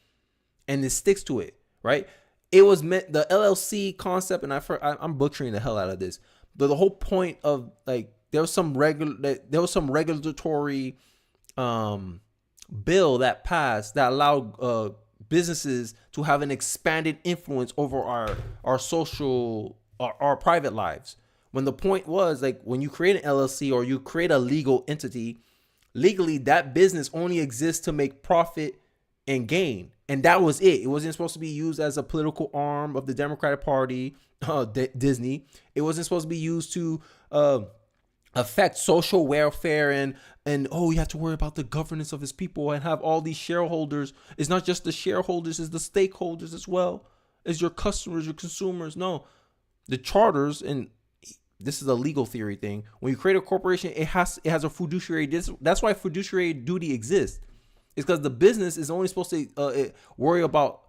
and it sticks to it, right? It was meant, the LLC concept, and I'm butchering the hell out of this, but the whole point of, like, there was some regulatory bill that passed that allowed businesses to have an expanded influence over our social, our private lives. When the point was, like, when you create an LLC or you create a legal entity, legally that business only exists to make profit and gain. And that was it. It wasn't supposed to be used as a political arm of the Democratic Party, Disney. It wasn't supposed to be used to affect social welfare and you have to worry about the governance of his people and have all these shareholders. It's not just the shareholders, it's the stakeholders as well. It's your customers, your consumers. No, the charters, and this is a legal theory thing. When you create a corporation, it has a fiduciary. That's why fiduciary duty exists. It's because the business is only supposed to worry about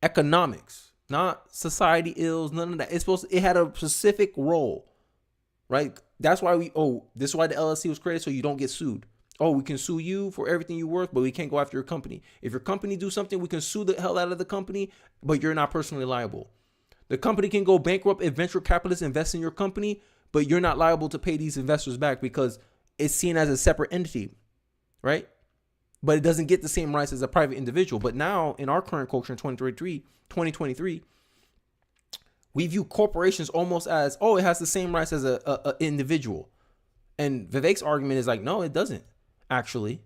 economics, not society ills, none of that. It had a specific role, right? That's why this is why the LLC was created, so you don't get sued. Oh, we can sue you for everything you're worth, but we can't go after your company. If your company do something, we can sue the hell out of the company, but you're not personally liable. The company can go bankrupt if venture capitalists invest in your company, but you're not liable to pay these investors back because it's seen as a separate entity, right? But it doesn't get the same rights as a private individual. But now, in our current culture in 2023, we view corporations almost as, it has the same rights as a individual. And Vivek's argument is like, no, it doesn't. Actually,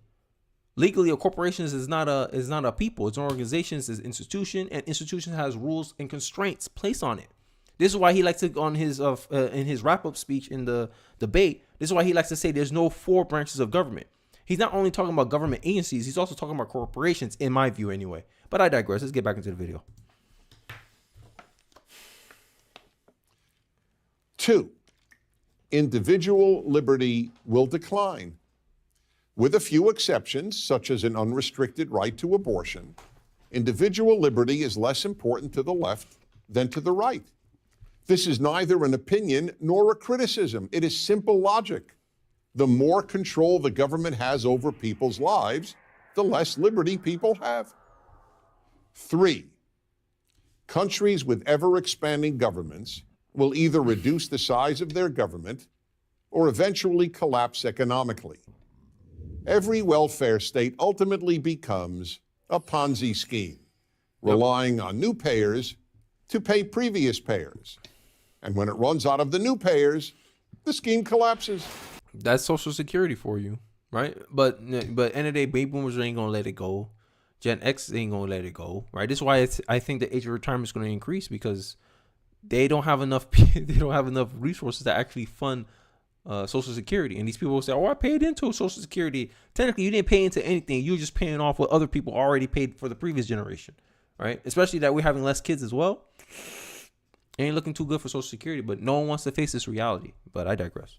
legally, a corporation is not a people. It's an organization, it's an institution, and institution has rules and constraints placed on it. This is why he likes to, on his in his wrap-up speech in the debate, this is why he likes to say there's no 4 branches of government. He's not only talking about government agencies, he's also talking about corporations, in my view anyway. But I digress. Let's get back into the video. 2, individual liberty will decline. With a few exceptions, such as an unrestricted right to abortion, individual liberty is less important to the left than to the right. This is neither an opinion nor a criticism. It is simple logic. The more control the government has over people's lives, the less liberty people have. 3, countries with ever-expanding governments will either reduce the size of their government or eventually collapse economically. Every welfare state ultimately becomes a Ponzi scheme, relying on new payers to pay previous payers. And when it runs out of the new payers, the scheme collapses. That's Social Security for you, right? But end of the day, baby boomers ain't gonna let it go. Gen X ain't gonna let it go, right? This is why I think the age of retirement is going to increase, because they don't have enough they don't have enough resources to actually fund Social Security. And these people will say, oh, I paid into Social Security. Technically, you didn't pay into anything. You're just paying off what other people already paid for the previous generation, right? Especially that we're having less kids as well. Ain't looking too good for Social Security, but no one wants to face this reality. But I digress.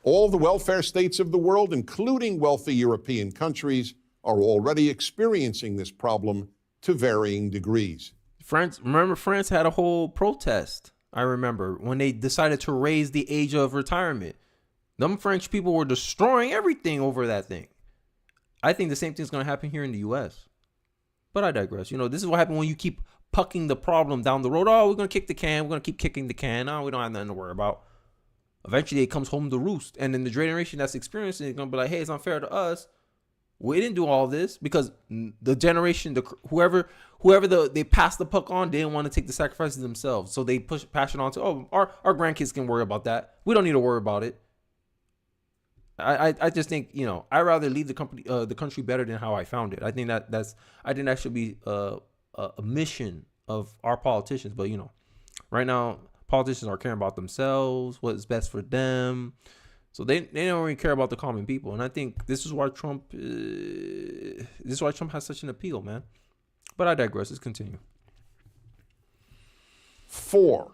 All the welfare states of the world, including wealthy European countries, are already experiencing this problem to varying degrees. Remember France had a whole protest. I remember when they decided to raise the age of retirement. Them French people were destroying everything over that thing. I think the same thing's going to happen here in the U.S. But I digress. This is what happens when you keep pucking the problem down the road. Oh, we're going to kick the can. We're going to keep kicking the can. No, we don't have nothing to worry about. Eventually, it comes home to roost. And then the generation that's experiencing it is going to be like, hey, it's unfair to us. We didn't do all this because the generation, whoever they passed the puck on, didn't want to take the sacrifices themselves. So they pass it on to, our grandkids can worry about that. We don't need to worry about it. I just think, I'd rather leave the country better than how I found it. I think that should be a mission of our politicians. But, right now, politicians are caring about themselves, what is best for them. So they don't really care about the common people. And I think this is why Trump has such an appeal, man. But I digress. Let's continue. 4,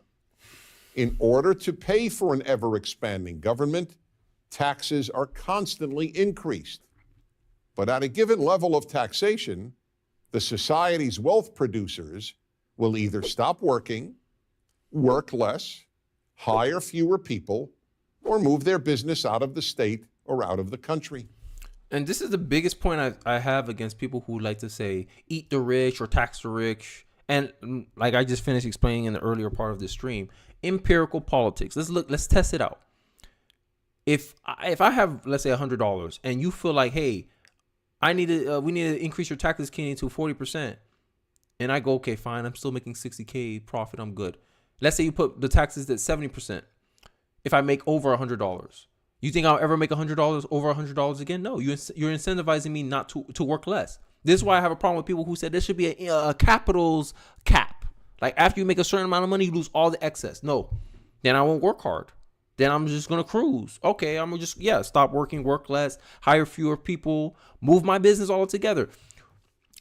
in order to pay for an ever-expanding government, taxes are constantly increased. But at a given level of taxation, the society's wealth producers will either stop working, work less, hire fewer people, or move their business out of the state or out of the country. And this is the biggest point I have against people who like to say, eat the rich or tax the rich. And like I just finished explaining in the earlier part of the stream, empirical politics. Let's test it out. If I have, let's say, $100 and you feel like, hey, we need to increase your taxes, Kenny, to 40%. And I go, okay, fine. I'm still making $60K profit. I'm good. Let's say you put the taxes at 70%. If I make over $100, you think I'll ever make $100 over $100 again? No, you're incentivizing me not to work less. This is why I have a problem with people who said there should be a capitals cap. Like after you make a certain amount of money, you lose all the excess. No, then I won't work hard. Then I'm just going to cruise. Okay, I'm going to just, stop working, work less, hire fewer people, move my business altogether.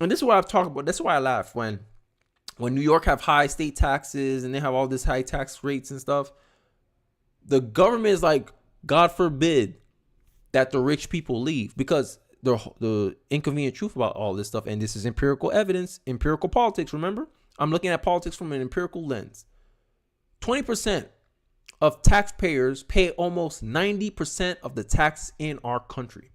And this is what I've talked about. That's why I laugh when New York have high state taxes and they have all this high tax rates and stuff. The government is like, God forbid that the rich people leave, because the inconvenient truth about all this stuff, and this is empirical evidence, empirical politics, remember? I'm looking at politics from an empirical lens. 20% of taxpayers pay almost 90% of the taxes in our country.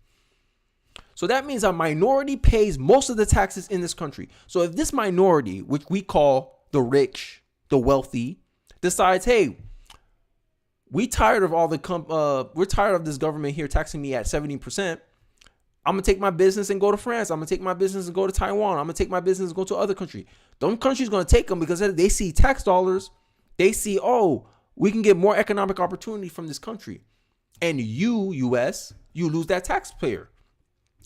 So that means a minority pays most of the taxes in this country. So if this minority, which we call the rich, the wealthy, decides, hey, we're tired of this government here taxing me at 70%. I'm going to take my business and go to France. I'm going to take my business and go to Taiwan. I'm going to take my business and go to other country. Those countries going to take them because they see tax dollars. They see, we can get more economic opportunity from this country. And you, U.S., you lose that taxpayer.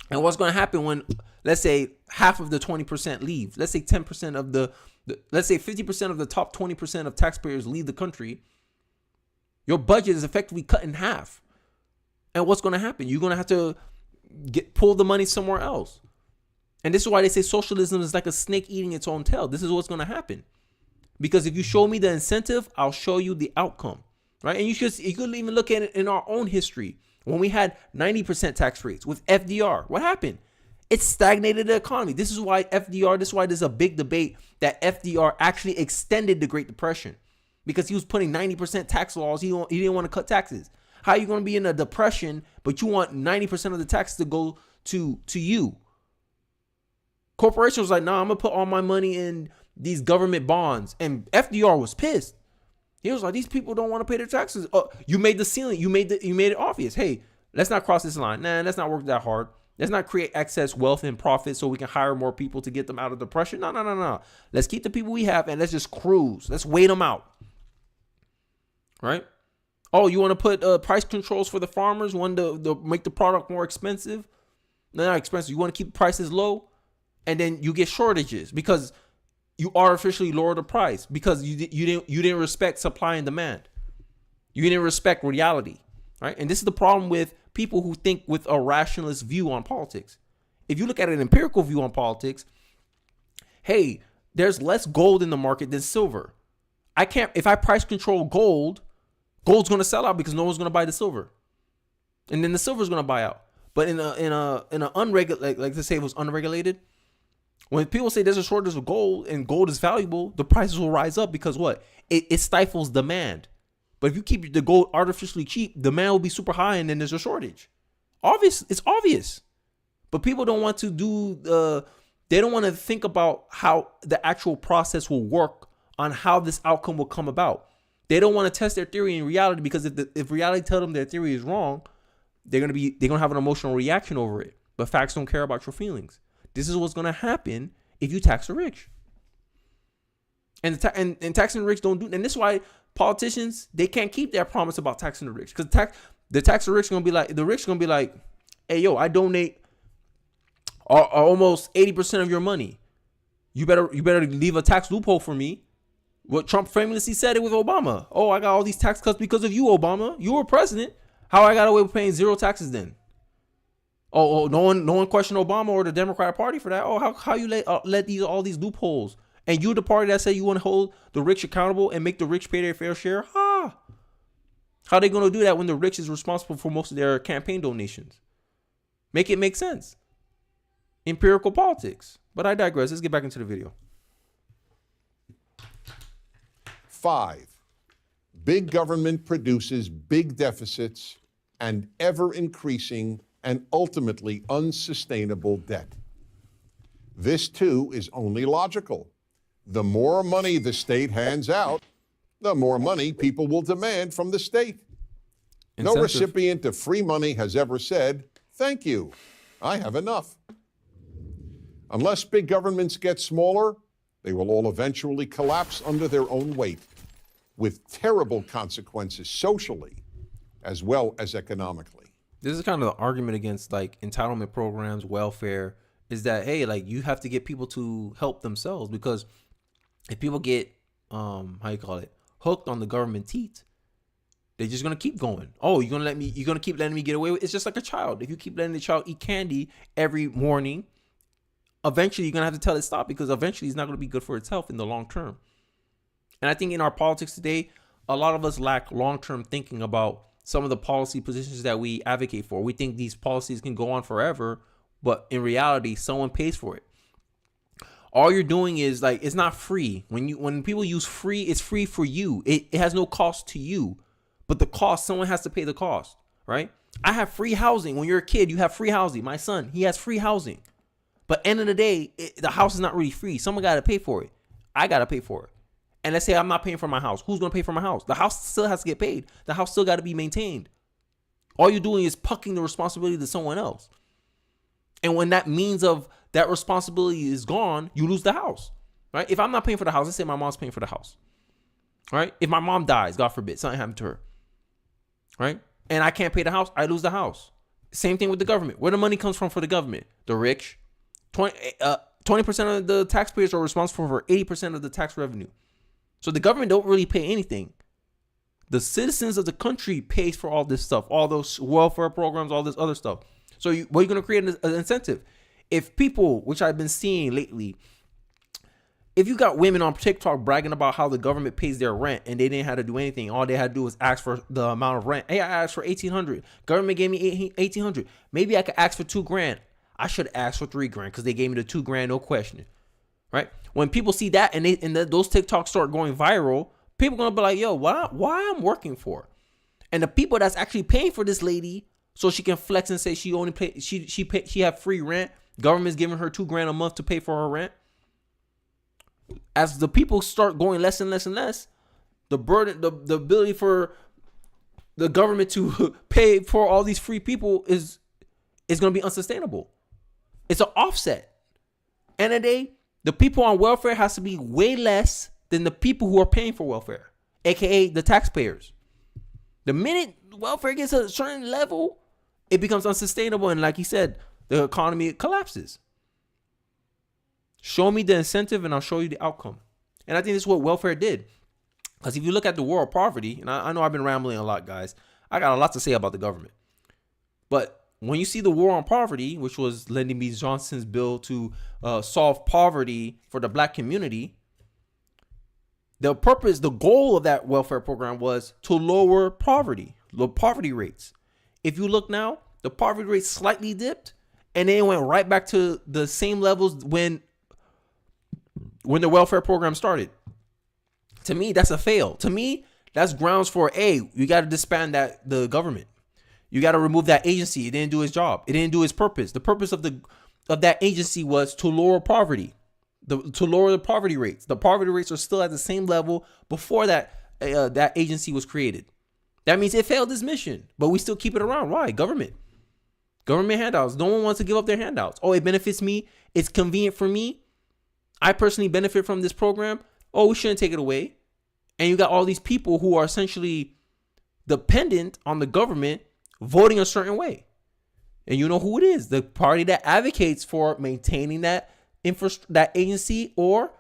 And what's going to happen when, let's say, half of the 20% leave? Let's say 10% of let's say 50% of the top 20% of taxpayers leave the country. Your budget is effectively cut in half. And what's going to happen? You're going to have to pull the money somewhere else. And this is why they say socialism is like a snake eating its own tail. This is what's going to happen. Because if you show me the incentive, I'll show you the outcome. Right? And you could even look at it in our own history. When we had 90% tax rates with FDR, what happened? It stagnated the economy. This is why there's a big debate that FDR actually extended the Great Depression. Because he was putting 90% tax laws. He didn't want to cut taxes. How are you going to be in a depression, but you want 90% of the taxes to go to you? Corporations was like, I'm going to put all my money in these government bonds. And FDR was pissed. He was like, these people don't want to pay their taxes. You made the ceiling. You made it obvious. Hey, let's not cross this line. Let's not work that hard. Let's not create excess wealth and profit so we can hire more people to get them out of depression. No. Let's keep the people we have and let's just cruise. Let's wait them out. Right? You want to put price controls for the farmers? Want to make the product more expensive? No, not expensive. You want to keep prices low? And then you get shortages because you artificially lower the price because you didn't respect supply and demand. You didn't respect reality, right? And this is the problem with people who think with a rationalist view on politics. If you look at an empirical view on politics, hey, there's less gold in the market than silver. If I price control gold's going to sell out because no one's going to buy the silver. And then the silver's going to buy out. But in a unregulated, like let's say it was unregulated, when people say there's a shortage of gold and gold is valuable, the prices will rise up because what? It stifles demand. But if you keep the gold artificially cheap, demand will be super high and then there's a shortage. It's obvious. But people don't want to they don't want to think about how the actual process will work on how this outcome will come about. They don't want to test their theory in reality because if reality tells them their theory is wrong, they're gonna have an emotional reaction over it. But facts don't care about your feelings. This is what's gonna happen if you tax the rich. And taxing the rich don't do. And this is why politicians, they can't keep their promise about taxing the rich, because the tax the rich gonna be like, hey yo, I donate almost 80% of your money. You better leave a tax loophole for me. What Trump famously said it with Obama. Oh, I got all these tax cuts because of you, Obama. You were president. How I got away with paying zero taxes then? Oh, no one questioned Obama or the Democratic Party for that. Oh, how you let all these loopholes? And you the party that say you want to hold the rich accountable and make the rich pay their fair share? How are they going to do that when the rich is responsible for most of their campaign donations? Make it make sense. Empirical politics. But I digress. Let's get back into the video. 5, big government produces big deficits and ever-increasing and ultimately unsustainable debt. This, too, is only logical. The more money the state hands out, the more money people will demand from the state. No recipient of free money has ever said, "Thank you, I have enough." Unless big governments get smaller, they will all eventually collapse under their own weight, with terrible consequences socially as well as economically. This is kind of the argument against like entitlement programs, welfare, is that, hey, like you have to get people to help themselves, because if people get, hooked on the government teat, they're just going to keep going. Oh, you're going to keep letting me get away with it? It's just like a child. If you keep letting the child eat candy every morning, eventually you're going to have to tell it stop, because eventually it's not going to be good for its health in the long term. And I think in our politics today, a lot of us lack long-term thinking about some of the policy positions that we advocate for. We think these policies can go on forever, but in reality, someone pays for it. All you're doing is like, it's not free. When people use free, it's free for you. It has no cost to you, but the cost, someone has to pay the cost, right? I have free housing. When you're a kid, you have free housing. My son, he has free housing. But end of the day, the house is not really free. Someone got to pay for it. I got to pay for it. And let's say I'm not paying for my house. Who's going to pay for my house? The house still has to get paid. The house still got to be maintained. All you're doing is pucking the responsibility to someone else. And when that means of that responsibility is gone, you lose the house, right? If I'm not paying for the house, let's say my mom's paying for the house, right? If my mom dies, God forbid, something happened to her, right? And I can't pay the house, I lose the house. Same thing with the government. Where the money comes from for the government? The rich. 20% of the taxpayers are responsible for 80% of the tax revenue. So the government don't really pay anything. The citizens of the country pays for all this stuff, all those welfare programs, all this other stuff. So what are you going to create an incentive? If people, which I've been seeing lately, if you got women on TikTok bragging about how the government pays their rent and they didn't have to do anything, all they had to do was ask for the amount of rent. Hey, I asked for $1,800. Government gave me $1,800. Maybe I could ask for $2,000. I should ask for $3,000 because they gave me the $2,000, no question. Right? When people see that and those TikToks start going viral, people are gonna be like, "Yo, why I'm working for?" And the people that's actually paying for this lady so she can flex and say she only pay she have free rent. Government's giving her $2,000 a month to pay for her rent. As the people start going less and less and less, the burden, the ability for the government to pay for all these free people is going to be unsustainable. It's an offset. End of the day, the people on welfare has to be way less than the people who are paying for welfare, aka the taxpayers. The minute welfare gets a certain level, it becomes unsustainable, and like you said, the economy collapses. Show me the incentive and I'll show you the outcome. And I think this is what welfare did. Because if you look at the war of poverty, and I know I've been rambling a lot, guys. I got a lot to say about the government. But when you see the war on poverty, which was Lyndon B. Johnson's bill to solve poverty for the black community, the purpose, the goal of that welfare program was to lower poverty rates. If you look now, the poverty rate slightly dipped and then it went right back to the same levels when the welfare program started. To me, that's a fail. To me, that's grounds for, you got to disband the government. You got to remove that agency. It didn't do its job. It didn't do its purpose. The purpose of that agency was to lower poverty, to lower the poverty rates. The poverty rates are still at the same level before that agency was created. That means it failed its mission, but we still keep it around. Why? Government handouts. No one wants to give up their handouts. Oh, it benefits me. It's convenient for me. I personally benefit from this program. Oh, we shouldn't take it away. And you got all these people who are essentially dependent on the government voting a certain way. And you know who it is. The party that advocates for maintaining that agency or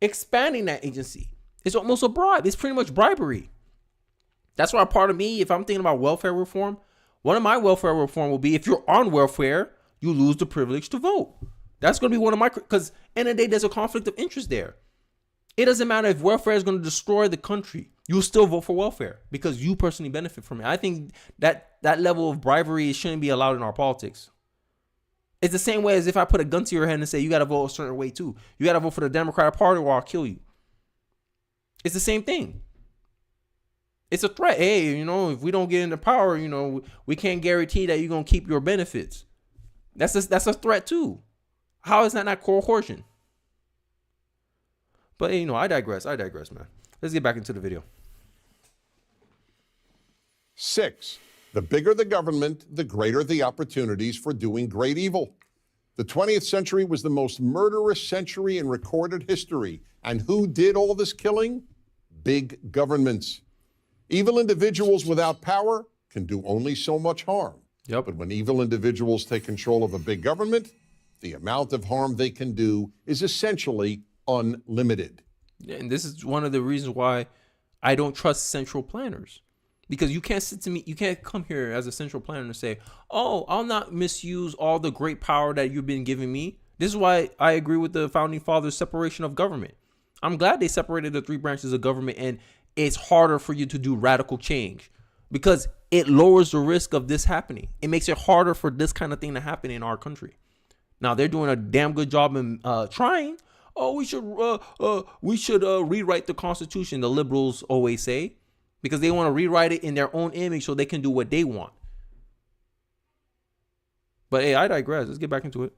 expanding that agency. It's almost a bribe. It's pretty much bribery. That's why part of me, if I'm thinking about welfare reform, one of my welfare reform will be if you're on welfare, you lose the privilege to vote. That's going to be one of my, because end of the day, there's a conflict of interest there. It doesn't matter if welfare is going to destroy the country. You'll still vote for welfare because you personally benefit from it. I think that level of bribery shouldn't be allowed in our politics. It's the same way as if I put a gun to your head and say, you got to vote a certain way too. You got to vote for the Democratic Party or I'll kill you. It's the same thing. It's a threat. Hey, if we don't get into power, we can't guarantee that you're going to keep your benefits. That's a threat too. How is that not coercion? But, I digress, man. Let's get back into the video. 6, the bigger the government, the greater the opportunities for doing great evil. The 20th century was the most murderous century in recorded history. And who did all this killing? Big governments. Evil individuals without power can do only so much harm. Yep. But when evil individuals take control of a big government, the amount of harm they can do is essentially unlimited. And this is one of the reasons why I don't trust central planners. Because you can't come here as a central planner and say, oh, I'll not misuse all the great power that you've been giving me. This is why I agree with the founding fathers' separation of government. I'm glad they separated the 3 branches of government, and it's harder for you to do radical change because it lowers the risk of this happening. It makes it harder for this kind of thing to happen in our country. Now, they're doing a damn good job in trying. Oh, we should rewrite the Constitution, the liberals always say, because they want to rewrite it in their own image so they can do what they want. But hey, I digress. Let's get back into it.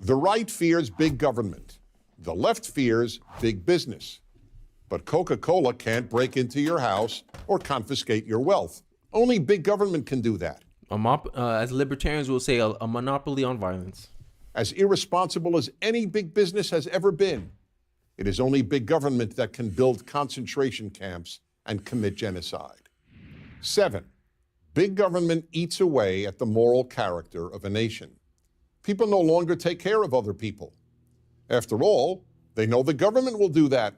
The right fears big government. The left fears big business. But Coca-Cola can't break into your house or confiscate your wealth. Only big government can do that. As libertarians will say, a monopoly on violence. As irresponsible as any big business has ever been, it is only big government that can build concentration camps and commit genocide. 7, big government eats away at the moral character of a nation. People no longer take care of other people. After all, they know the government will do that.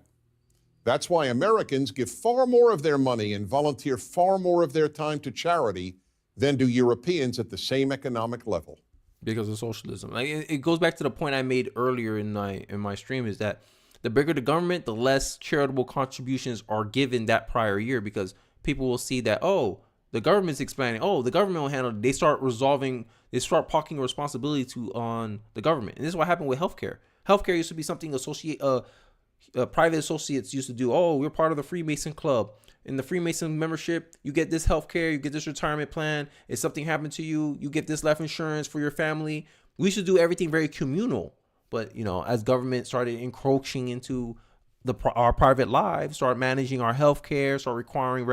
That's why Americans give far more of their money and volunteer far more of their time to charity than do Europeans at the same economic level. Because of socialism. Like it goes back to the point I made earlier in my stream, is that the bigger the government, the less charitable contributions are given that prior year, because people will see that, oh, the government's expanding. Oh, the government will handle it. They start parking responsibility on the government. And this is what happened with healthcare. Healthcare used to be something private associates used to do. Oh, we're part of the Freemason Club. In the Freemason membership, you get this healthcare, you get this retirement plan. If something happened to you, you get this life insurance for your family. We should do everything very communal. But, as government started encroaching into our private lives, start managing our healthcare, start requiring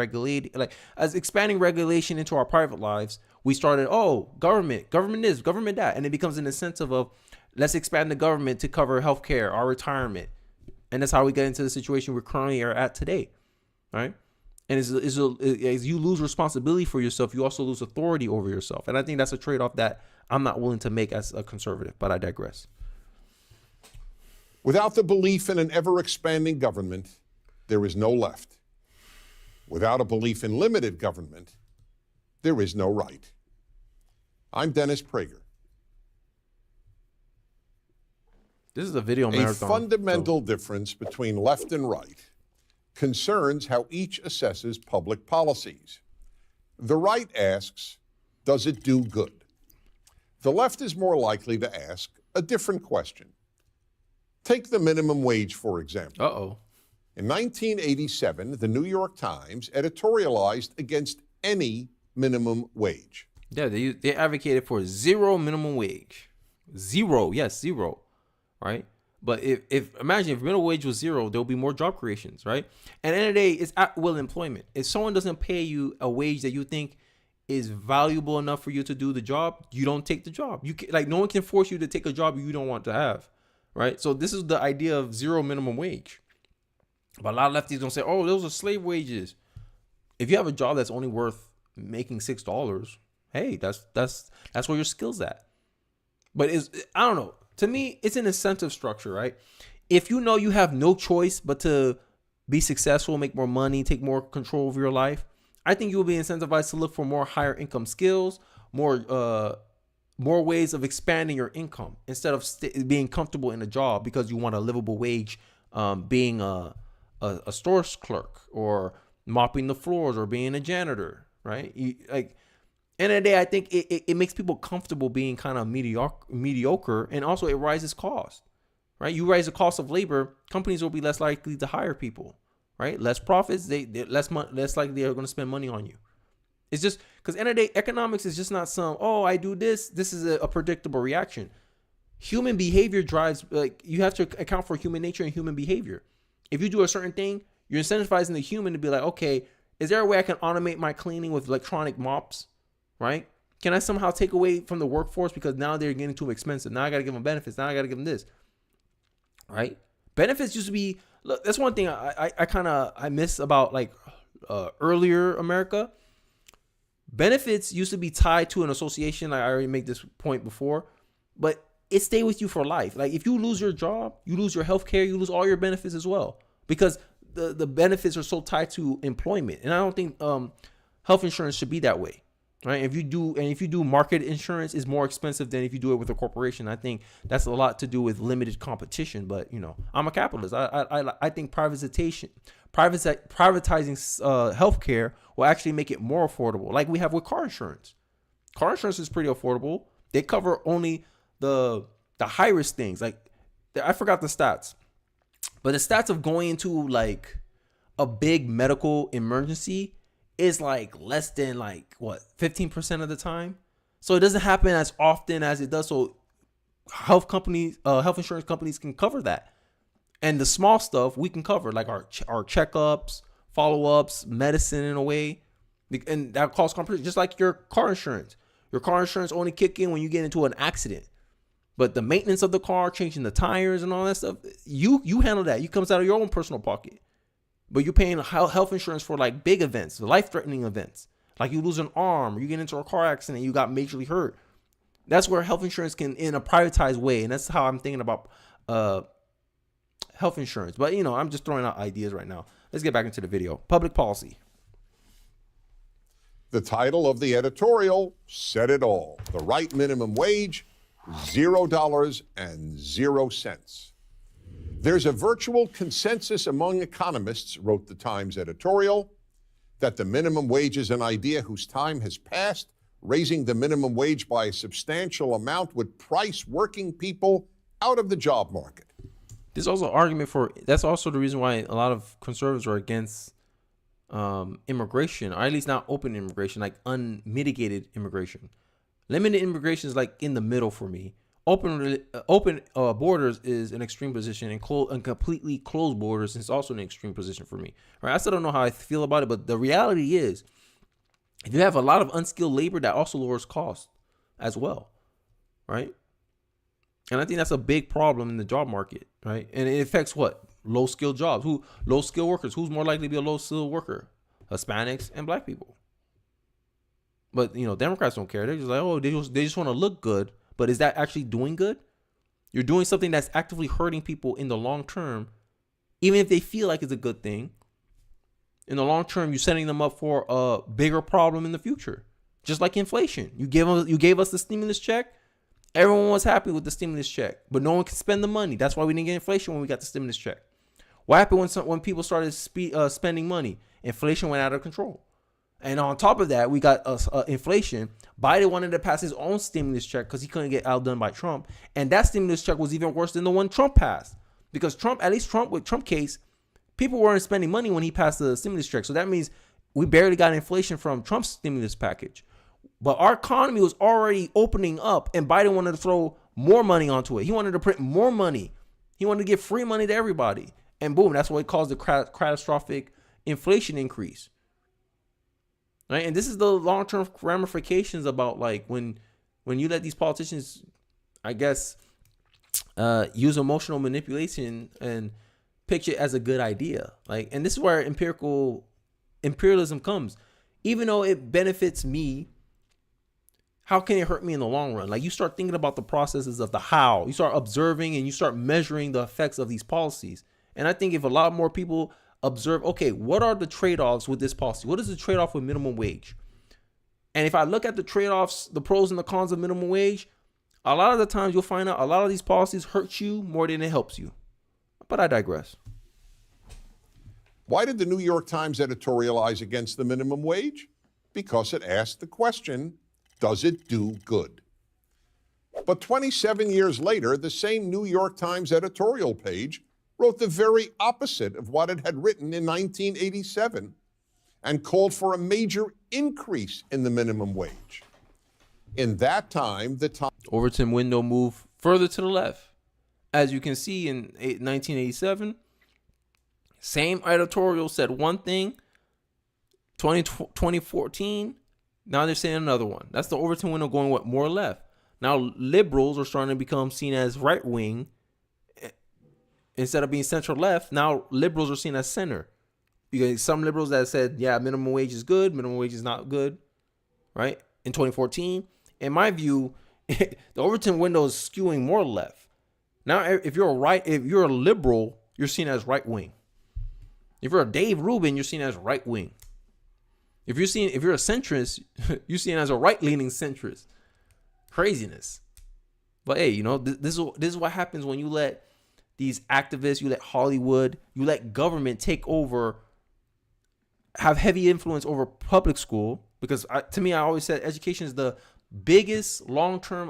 as expanding regulation into our private lives, we started, government this, government that. And it becomes an incentive of, let's expand the government to cover healthcare, our retirement. And that's how we get into the situation we currently are at today, right? And as you lose responsibility for yourself, you also lose authority over yourself. And I think that's a trade-off that I'm not willing to make as a conservative, but I digress. Without the belief in an ever-expanding government, there is no left. Without a belief in limited government, there is no right. I'm Dennis Prager. This is a video A marathon. fundamental difference between left and right concerns how each assesses public policies. The right asks, does it do good? The left is more likely to ask a different question. Take the minimum wage, for example. Uh-oh. In 1987, the New York Times editorialized against any minimum wage. Yeah, they advocated for zero minimum wage. Zero, yes, zero, right? But if imagine if minimum wage was zero, there'll be more job creations, right? And at the end of the day, it's at will employment. If someone doesn't pay you a wage that you think is valuable enough for you to do the job, you don't take the job. You can, like, no one can force you to take a job you don't want to have, right? So this is the idea of zero minimum wage. But a lot of lefties gonna say, "Oh, those are slave wages." If you have a job that's only worth making $6, hey, that's where your skill's at. But I don't know. To me, it's an incentive structure, right? If you know you have no choice but to be successful, make more money, take more control of your life, I think you will be incentivized to look for more higher income skills, more ways of expanding your income instead of being comfortable in a job because you want a livable wage, being a store clerk or mopping the floors or being a janitor, right? End of the day, I think it makes people comfortable being kind of mediocre, and also it rises cost, right? You raise the cost of labor, companies will be less likely to hire people, right? Less profits, they're less likely they're going to spend money on you. It's just because end of the day, economics is just not some, oh, I do this. This is a predictable reaction. Human behavior drives, like, you have to account for human nature and human behavior. If you do a certain thing, you're incentivizing the human to be like, okay, is there a way I can automate my cleaning with electronic mops, right? Can I somehow take away from the workforce because now they're getting too expensive? Now I got to give them benefits. Now I got to give them this, right? Benefits used to be, look, that's one thing I miss about like earlier America. Benefits used to be tied to an association. Like I already made this point before, but it stayed with you for life. Like if you lose your job, you lose your health care, you lose all your benefits as well, because the benefits are so tied to employment. And I don't think health insurance should be that way, right? If you do market insurance, is more expensive than if you do it with a corporation. I think that's a lot to do with limited competition. But I'm a capitalist. I think privatizing healthcare will actually make it more affordable, like we have with car insurance. Car insurance is pretty affordable. They cover only the high risk things. Like I forgot the stats, but the stats of going into like a big medical emergency is like less than 15% of the time. So it doesn't happen as often as it does. So health insurance companies can cover that. And the small stuff we can cover, like our checkups, follow-ups, medicine in a way. And that costs compensation, just like your car insurance. Your car insurance only kick in when you get into an accident. But the maintenance of the car, changing the tires and all that stuff, you handle that. It comes out of your own personal pocket. But you're paying health insurance for like big events, life-threatening events. Like you lose an arm, or you get into a car accident, you got majorly hurt. That's where health insurance can, in a privatized way, and that's how I'm thinking about health insurance. But I'm just throwing out ideas right now. Let's get back into the video. Public policy. The title of the editorial said it all. The right minimum wage, $0.00. There's a virtual consensus among economists, wrote the Times editorial, that the minimum wage is an idea whose time has passed. Raising the minimum wage by a substantial amount would price working people out of the job market. There's also argument for, that's also the reason why a lot of conservatives are against immigration, or at least not open immigration, like unmitigated immigration. Limited immigration is like in the middle for me. Open borders is an extreme position, and completely closed borders is also an extreme position for me. Right? I still don't know how I feel about it, but the reality is, if you have a lot of unskilled labor, that also lowers cost as well, right? And I think that's a big problem in the job market, right? And it affects what? Low skilled jobs. Low skilled workers. Who's more likely to be a low skilled worker? Hispanics and black people. But Democrats don't care. They're just like, oh, they just want to look good. But is that actually doing good? You're doing something that's actively hurting people in the long term, even if they feel like it's a good thing. In the long term, you're setting them up for a bigger problem in the future. Just like inflation. You gave us the stimulus check. Everyone was happy with the stimulus check, but no one could spend the money. That's why we didn't get inflation when we got the stimulus check. What happened when people started spending money? Inflation went out of control. And on top of that, we got inflation. Biden wanted to pass his own stimulus check because he couldn't get outdone by Trump. And that stimulus check was even worse than the one Trump passed. Because with Trump case, people weren't spending money when he passed the stimulus check. So that means we barely got inflation from Trump's stimulus package. But our economy was already opening up, and Biden wanted to throw more money onto it. He wanted to print more money. He wanted to give free money to everybody. And boom, that's what it caused the catastrophic inflation increase. Right? And this is the long-term ramifications about like when you let these politicians, I guess, use emotional manipulation and picture it as a good idea. Like, and this is where imperialism comes. Even though it benefits me, how can it hurt me in the long run? Like, you start thinking about the processes of the how. You start observing and you start measuring the effects of these policies. And I think if a lot more people observe, okay, what are the trade-offs with this policy? What is the trade-off with minimum wage? And if I look at the trade-offs, the pros and the cons of minimum wage, a lot of the times you'll find out a lot of these policies hurt you more than it helps you. But I digress. Why did the New York Times editorialize against the minimum wage? Because it asked the question, does it do good? But 27 years later, the same New York Times editorial page wrote the very opposite of what it had written in 1987 and called for a major increase in the minimum wage. In that time, the Times Overton window moved further to the left. As you can see in 1987, same editorial said one thing. 2014, now they're saying another one. That's the Overton window going more left. Now liberals are starting to become seen as right wing instead of being center left. Now liberals are seen as center. Because some liberals that said, yeah, minimum wage is good, minimum wage is not good, right? In 2014, in my view, the Overton window is skewing more left. Now, if you're a liberal, you're seen as right wing. If you're a Dave Rubin, you're seen as right wing. If you're a centrist, you're seen as a right-leaning centrist. Craziness. But hey, this is what happens when you let these activists, you let Hollywood, you let government take over, have heavy influence over public school. Because to me, I always said education is the biggest long-term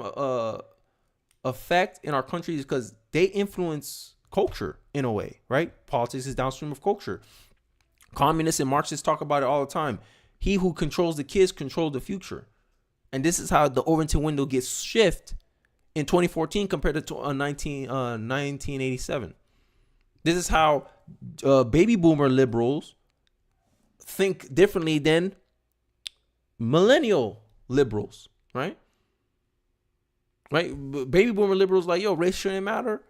effect in our country, because they influence culture in a way, right? Politics is downstream of culture. Communists and Marxists talk about it all the time. He who controls the kids controls the future. And this is how the Overton window gets shifted in 2014 compared to 1987. This is how baby boomer liberals think differently than millennial liberals, right? Right? Baby boomer liberals like, yo, race shouldn't matter.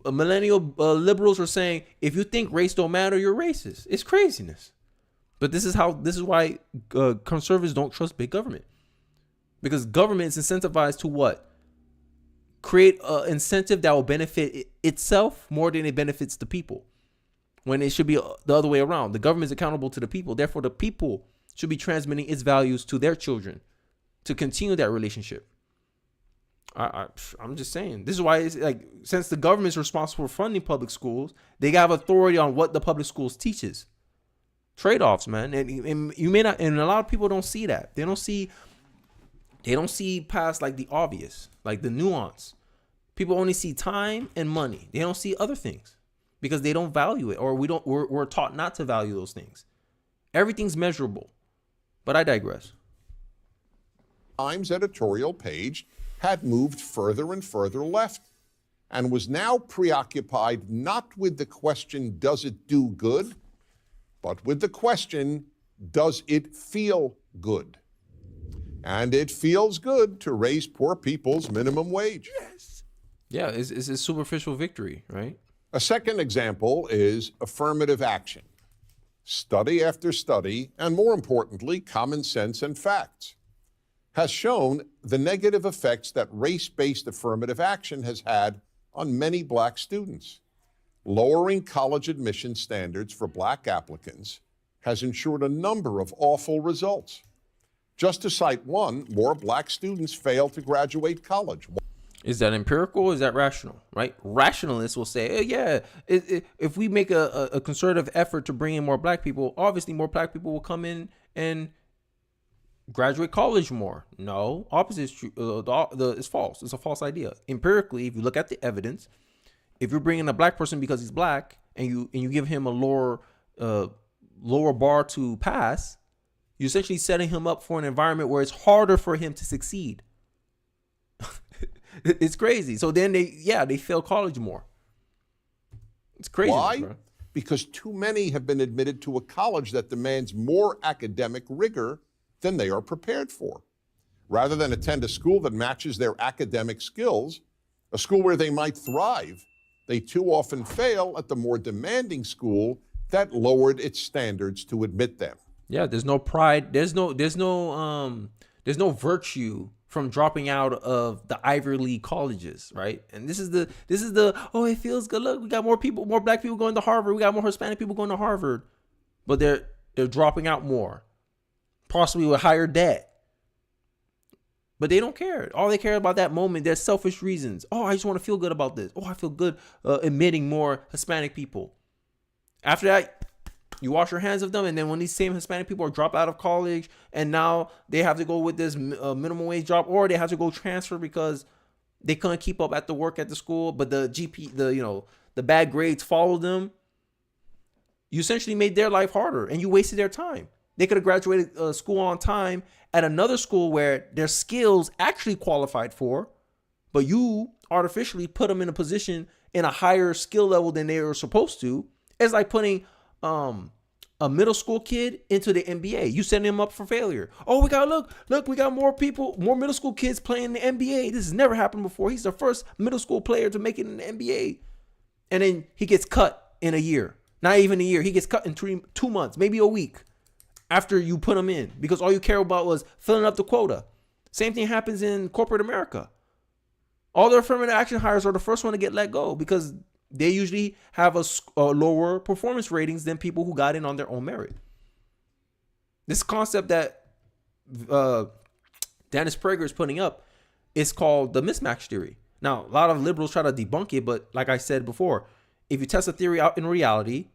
Millennial liberals are saying, if you think race don't matter, you're racist. It's craziness. But this is why conservatives don't trust big government. Because government is incentivized to what? Create an incentive that will benefit itself more than it benefits the people. When it should be the other way around. The government is accountable to the people. Therefore, the people should be transmitting its values to their children to continue that relationship. I'm just saying. This is why it's like, since the government is responsible for funding public schools, they have authority on what the public schools teaches. Trade-offs, man. And you may not, and a lot of people don't see that. They don't see past like the obvious, like the nuance. People only see time and money. They don't see other things because they don't value it, or we're taught not to value those things. Everything's measurable. But I digress. Times editorial page had moved further and further left and was now preoccupied not with the question, does it do good, but with the question, does it feel good? And it feels good to raise poor people's minimum wage. Yes. Yeah, it's a superficial victory, right? A second example is affirmative action. Study after study, and more importantly, common sense and facts. has shown the negative effects that race-based affirmative action has had on many black students. Lowering college admission standards for black applicants has ensured a number of awful results. Just to cite one, more black students fail to graduate college. Is that empirical or is that rational, right? Rationalists will say, if we make a concerted effort to bring in more black people, obviously more black people will come in and graduate college more. No, opposite is true. It's false. It's a false idea. Empirically, if you look at the evidence, if you're bringing a black person because he's black and you give him a lower bar to pass, you're essentially setting him up for an environment where it's harder for him to succeed. It's crazy. So then they fail college more. It's crazy. Why? Bro. Because too many have been admitted to a college that demands more academic rigor than they are prepared for. Rather than attend a school that matches their academic skills, a school where they might thrive, they too often fail at the more demanding school that lowered its standards to admit them. Yeah, there's no pride. There's no virtue from dropping out of the Ivy League colleges, right? And this is the it feels good. Look, we got more black people going to Harvard. We got more Hispanic people going to Harvard, but they're dropping out more, possibly with higher debt. But they don't care. All they care about that moment, they're selfish reasons. Oh, I just want to feel good about this. Oh, I feel good admitting more Hispanic people. After that, you wash your hands of them, and then when these same Hispanic people are drop out of college, and now they have to go with this minimum wage job, or they have to go transfer because they couldn't keep up at the work at the school, but the the bad grades followed them. You essentially made their life harder, and you wasted their time. They could have graduated school on time at another school where their skills actually qualified for, but you artificially put them in a position in a higher skill level than they were supposed to. It's like putting a middle school kid into the NBA. You setting him up for failure. Oh, we got look, we got more middle school kids playing in the NBA. This has never happened before. He's the first middle school player to make it in the NBA. And then he gets cut in a year. Not even a year. He gets cut in 2 months, maybe a week after you put him in, because all you care about was filling up the quota. Same thing happens in corporate America. All the affirmative action hires are the first one to get let go because they usually have a lower performance ratings than people who got in on their own merit. This concept that Dennis Prager is putting up is called the mismatch theory. Now, a lot of liberals try to debunk it, but like I said before, if you test a theory out in reality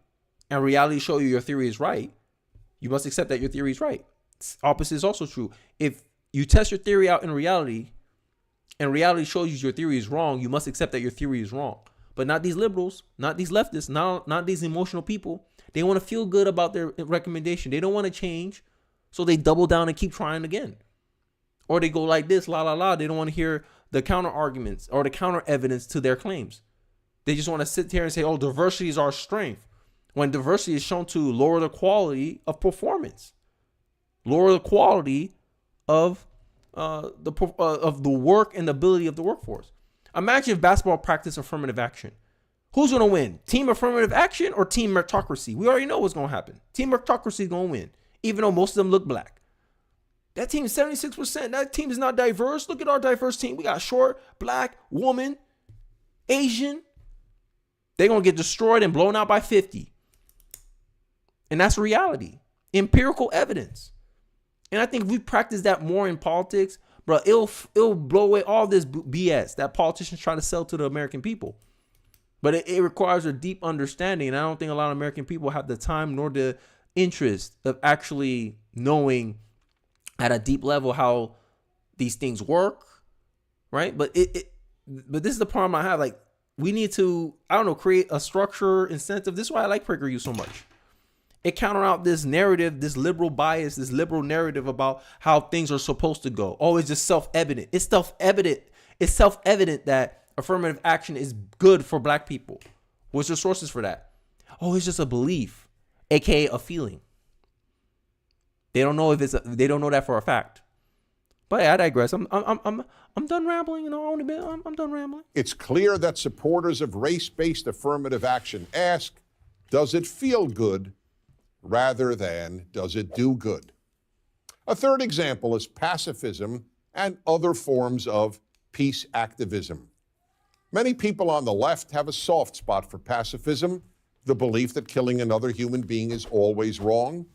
and reality show you your theory is right, you must accept that your theory is right. Opposite is also true. If you test your theory out in reality and reality shows you your theory is wrong, you must accept that your theory is wrong. But not these liberals, not these leftists, not these emotional people. They want to feel good about their recommendation. They don't want to change, so they double down and keep trying again. Or they go like this, la, la, la. They don't want to hear the counter arguments or the counter evidence to their claims. They just want to sit here and say, oh, diversity is our strength, when diversity is shown to lower the quality of performance, lower the quality of the work and the ability of the workforce. Imagine if basketball practiced affirmative action. Who's going to win? Team affirmative action or team meritocracy? We already know what's going to happen. Team meritocracy is going to win, even though most of them look black. That team is 76%. That team is not diverse. Look at our diverse team. We got short, black, woman, Asian. They're going to get destroyed and blown out by 50. And that's reality. Empirical evidence. And I think if we practice that more in politics, bro, it'll blow away all this BS that politicians try to sell to the American people. But it requires a deep understanding. And I don't think a lot of American people have the time nor the interest of actually knowing at a deep level how these things work, right? But but this is the problem I have. Like, we need to, create a structure, incentive. This is why I like PragerU so much. It counter out this narrative, this liberal bias, this liberal narrative about how things are supposed to go. Oh, it's just self-evident. It's self-evident. It's self-evident that affirmative action is good for black people. What's your sources for that? Oh, it's just a belief, aka a feeling. They don't know they don't know that for a fact. But I digress. I'm done rambling. I'm done rambling. It's clear that supporters of race-based affirmative action ask, does it feel good, rather than does it do good? A third example is pacifism and other forms of peace activism. Many people on the left have a soft spot for pacifism, the belief that killing another human being is always wrong.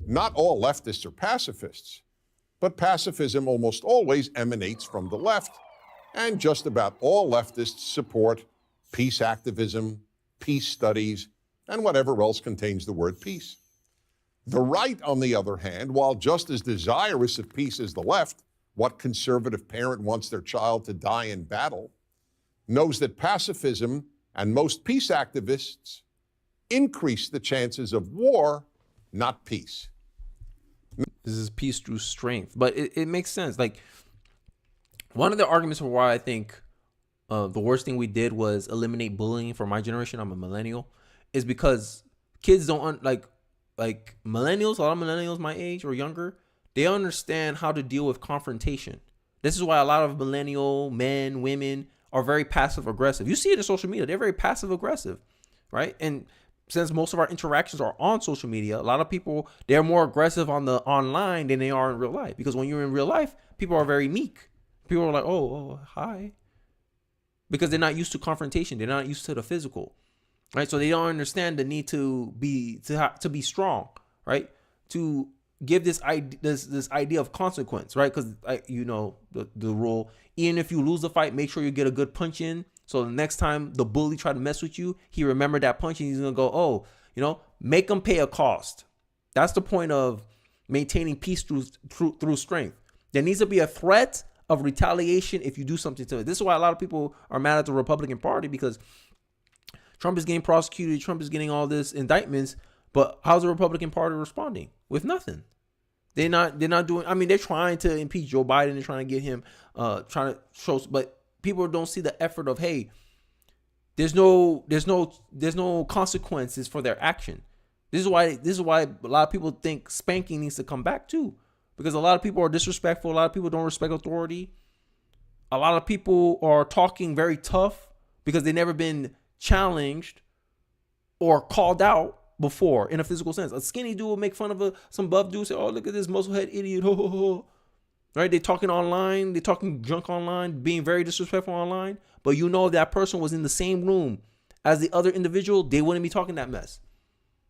Not all leftists are pacifists, but pacifism almost always emanates from the left, and just about all leftists support peace activism, peace studies, and whatever else contains the word peace. The right, on the other hand, while just as desirous of peace as the left, what conservative parent wants their child to die in battle, knows that pacifism and most peace activists increase the chances of war, not peace. This is peace through strength, but it makes sense. Like, one of the arguments for why I think the worst thing we did was eliminate bullying for my generation, I'm a millennial, is because kids don't like millennials, a lot of millennials my age or younger, they understand how to deal with confrontation. This is why a lot of millennial men, women are very passive aggressive. You see it in social media. They're very passive aggressive, right? And since most of our interactions are on social media, a lot of people, they're more aggressive on the online than they are in real life. Because when you're in real life, people are very meek. People are like, oh, hi. Because they're not used to confrontation. They're not used to the physical, right? So they don't understand the need to be strong, right? To give this idea of consequence, right? Because the rule, even if you lose the fight, make sure you get a good punch in. So the next time the bully try to mess with you, he remembered that punch and he's gonna go, make him pay a cost. That's the point of maintaining peace through strength. There needs to be a threat of retaliation if you do something to it. This is why a lot of people are mad at the Republican Party, because Trump is getting prosecuted, Trump is getting all this indictments, but how's the Republican Party responding? With nothing. They're not doing. I mean, they're trying to impeach Joe Biden. They're trying to get him, trying to show, but people don't see the effort of, hey, there's no consequences for their action. This is why a lot of people think spanking needs to come back too, because a lot of people are disrespectful. A lot of people don't respect authority. A lot of people are talking very tough because they've never been challenged or called out before in a physical sense. A skinny dude will make fun of some buff dude, say, oh, look at this musclehead idiot. Ho, ho, ho. Right? They're talking online. They're talking junk online, being very disrespectful online. But if that person was in the same room as the other individual, they wouldn't be talking that mess.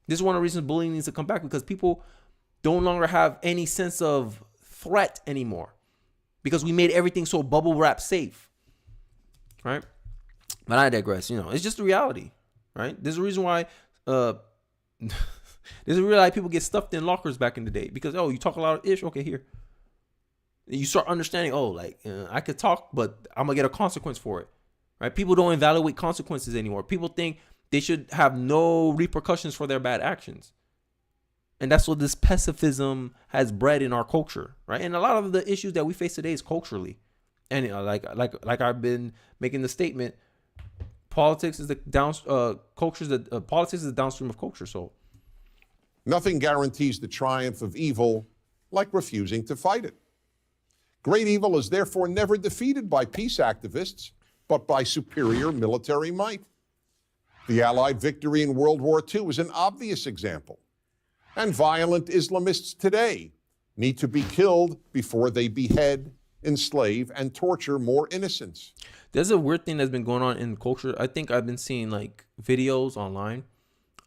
This is one of the reasons bullying needs to come back, because people no longer have any sense of threat anymore, because we made everything so bubble wrap safe. Right? But I digress. It's just the reality. Right? There's a reason why there's a reason why people get stuffed in lockers back in the day, because, you talk a lot of ish. Okay, here. You start understanding, I could talk, but I'm going to get a consequence for it, right? People don't evaluate consequences anymore. People think they should have no repercussions for their bad actions. And that's what this pacifism has bred in our culture, right? And a lot of the issues that we face today is culturally. And like I've been making the statement, politics is the politics is the downstream of culture. So nothing guarantees the triumph of evil like refusing to fight it. Great evil is therefore never defeated by peace activists, but by superior military might. The Allied victory in World War II is an obvious example. And violent Islamists today need to be killed before they behead, enslave, and torture more innocents. There's a weird thing that's been going on in culture. I think I've been seeing videos online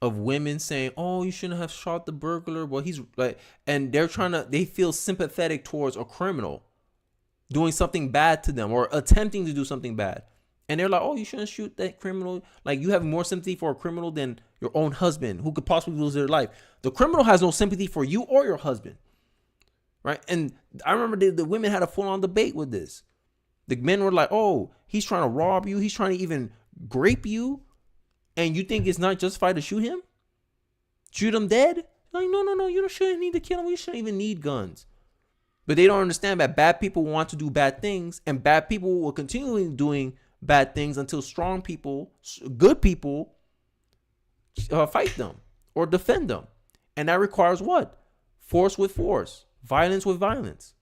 of women saying, oh, you shouldn't have shot the burglar. Well, he's like, and they feel sympathetic towards a criminal doing something bad to them or attempting to do something bad. And they're like, oh, you shouldn't shoot that criminal. Like, you have more sympathy for a criminal than your own husband who could possibly lose their life. The criminal has no sympathy for you or your husband. Right? And I remember the women had a full-on debate with this. The men were like, oh, he's trying to rob you. He's trying to even grape you. And you think it's not justified to shoot him? Shoot him dead? Like, no, you shouldn't need to kill him. You shouldn't even need guns. But they don't understand that bad people want to do bad things, and bad people will continue doing bad things until strong people, good people, fight them or defend them. And that requires what? Force with force, violence with violence.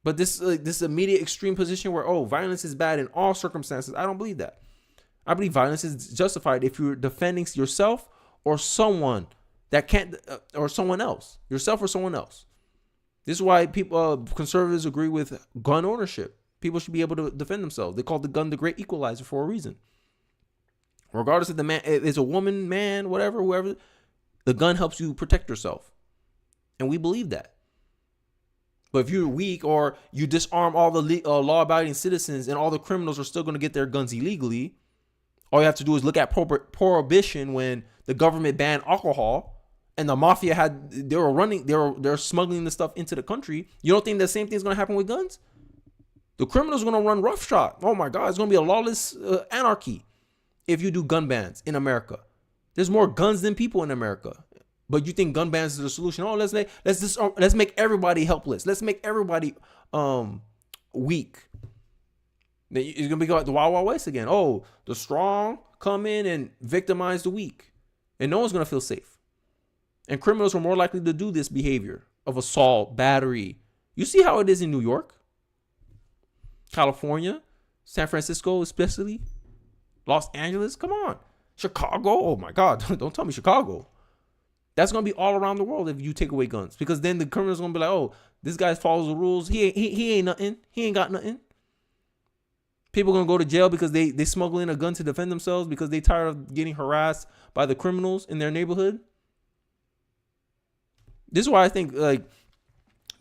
But this immediate extreme position where, violence is bad in all circumstances, I don't believe that. I believe violence is justified if you're defending yourself or someone that can't, or someone else, yourself or someone else. This is why people, conservatives agree with gun ownership. People should be able to defend themselves. They call the gun the great equalizer for a reason. Regardless of the man, if it's a woman, man, whatever, whoever, the gun helps you protect yourself. And we believe that. But if you're weak or you disarm all the law-abiding citizens and all the criminals are still going to get their guns illegally, all you have to do is look at prohibition when the government banned alcohol and the mafia they're smuggling the stuff into the country. You don't think the same thing is going to happen with guns? The criminals are going to run roughshod. Oh my God, it's going to be a lawless anarchy if you do gun bans in America. There's more guns than people in America. But you think gun bans is the solution? Oh, let's make everybody helpless. Let's make everybody weak. It's gonna be like the Wild Wild West again. Oh, the strong come in and victimize the weak, and no one's gonna feel safe. And criminals are more likely to do this behavior of assault, battery. You see how it is in New York, California, San Francisco, especially Los Angeles. Come on, Chicago. Oh my God, don't tell me Chicago. That's going to be all around the world if you take away guns. Because then the criminals going to be like, oh, this guy follows the rules. He ain't nothing. He ain't got nothing. People going to go to jail because they smuggle in a gun to defend themselves because they tired of getting harassed by the criminals in their neighborhood. This is why I think like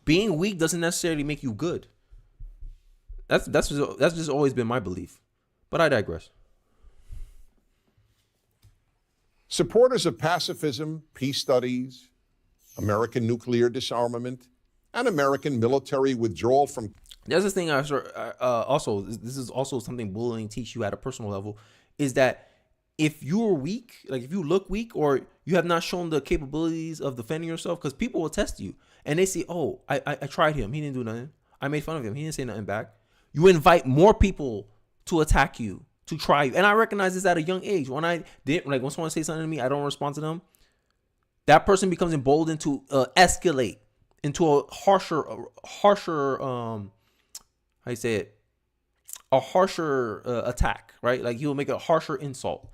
being weak doesn't necessarily make you good. That's just always been my belief. But I digress. Supporters of pacifism, peace studies, American nuclear disarmament, and American military withdrawal from... There's this thing also, this is also something bullying teach you at a personal level, is that if you're weak, like if you look weak or you have not shown the capabilities of defending yourself, because people will test you and they say, oh, I tried him. He didn't do nothing. I made fun of him. He didn't say nothing back. You invite more people to attack you, to try you. And I recognize this at a young age. When someone says something to me, I don't respond to them. That person becomes emboldened to escalate into a harsher, attack, right? Like he will make a harsher insult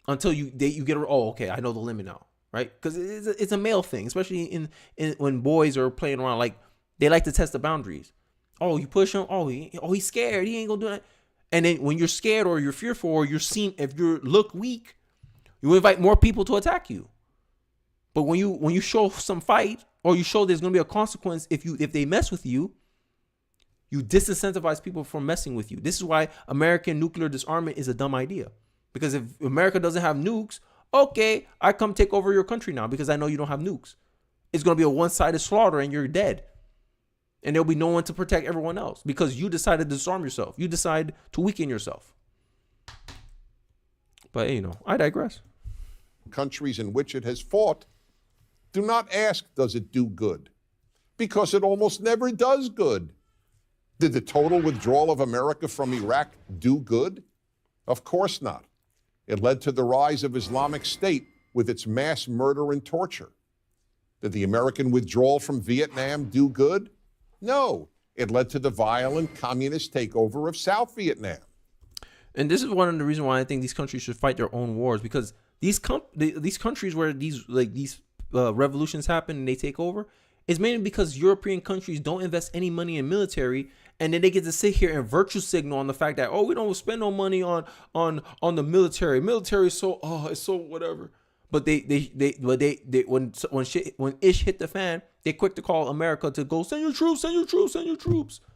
until you get, oh, okay, I know the limit now, right? Because it's a male thing, especially in when boys are playing around, like they like to test the boundaries. Oh, you push him. Oh, he's scared. He ain't gonna do that. And then when you're scared or you're fearful or you're seen, if you look weak, you invite more people to attack you. But when you show some fight or you show there's going to be a consequence if they mess with you, you disincentivize people from messing with you. This is why American nuclear disarmament is a dumb idea. Because if America doesn't have nukes, okay, I come take over your country now because I know you don't have nukes. It's going to be a one-sided slaughter and you're dead. And there'll be no one to protect everyone else because you decided to disarm yourself. You decide to weaken yourself. But, I digress. Countries in which it has fought, do not ask, does it do good? Because it almost never does good. Did the total withdrawal of America from Iraq do good? Of course not. It led to the rise of Islamic State with its mass murder and torture. Did the American withdrawal from Vietnam do good? No, it led to the violent communist takeover of South Vietnam. And this is one of the reasons why I think these countries should fight their own wars, because these countries where these revolutions happen and they take over is mainly because European countries don't invest any money in military, and then they get to sit here and virtue signal on the fact that, oh, we don't spend no money on the military. Military is so it's so whatever. But when ish hit the fan, they're quick to call America to go send your troops,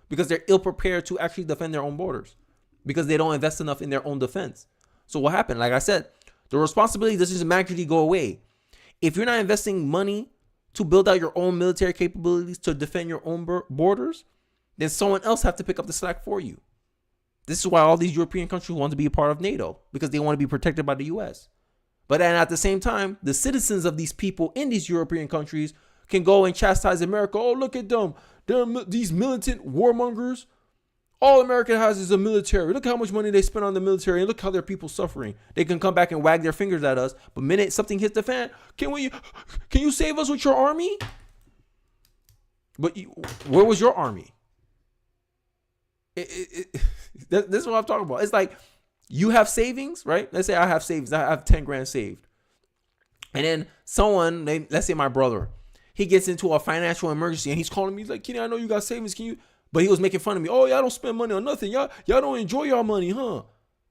because they're ill prepared to actually defend their own borders, because they don't invest enough in their own defense. So what happened? Like I said, the responsibility doesn't just magically go away. If you're not investing money to build out your own military capabilities to defend your own borders, then someone else have to pick up the slack for you. This is why all these European countries want to be a part of NATO, because they want to be protected by the U.S. But then at the same time, the citizens of these people in these European countries can go and chastise America. Oh, look at them. They're these militant warmongers. All America has is a military. Look how much money they spend on the military, and look how their people suffering. They can come back and wag their fingers at us, but minute something hits the fan, can you save us with your army? But where was your army? This is what I'm talking about. It's like you have savings, right? Let's say I have savings. I have 10 grand saved. And then someone, let's say my brother, he gets into a financial emergency and he's calling me. He's like, Kenny, I know you got savings. Can you? But he was making fun of me. Oh, y'all don't spend money on nothing. Y'all don't enjoy your money, huh?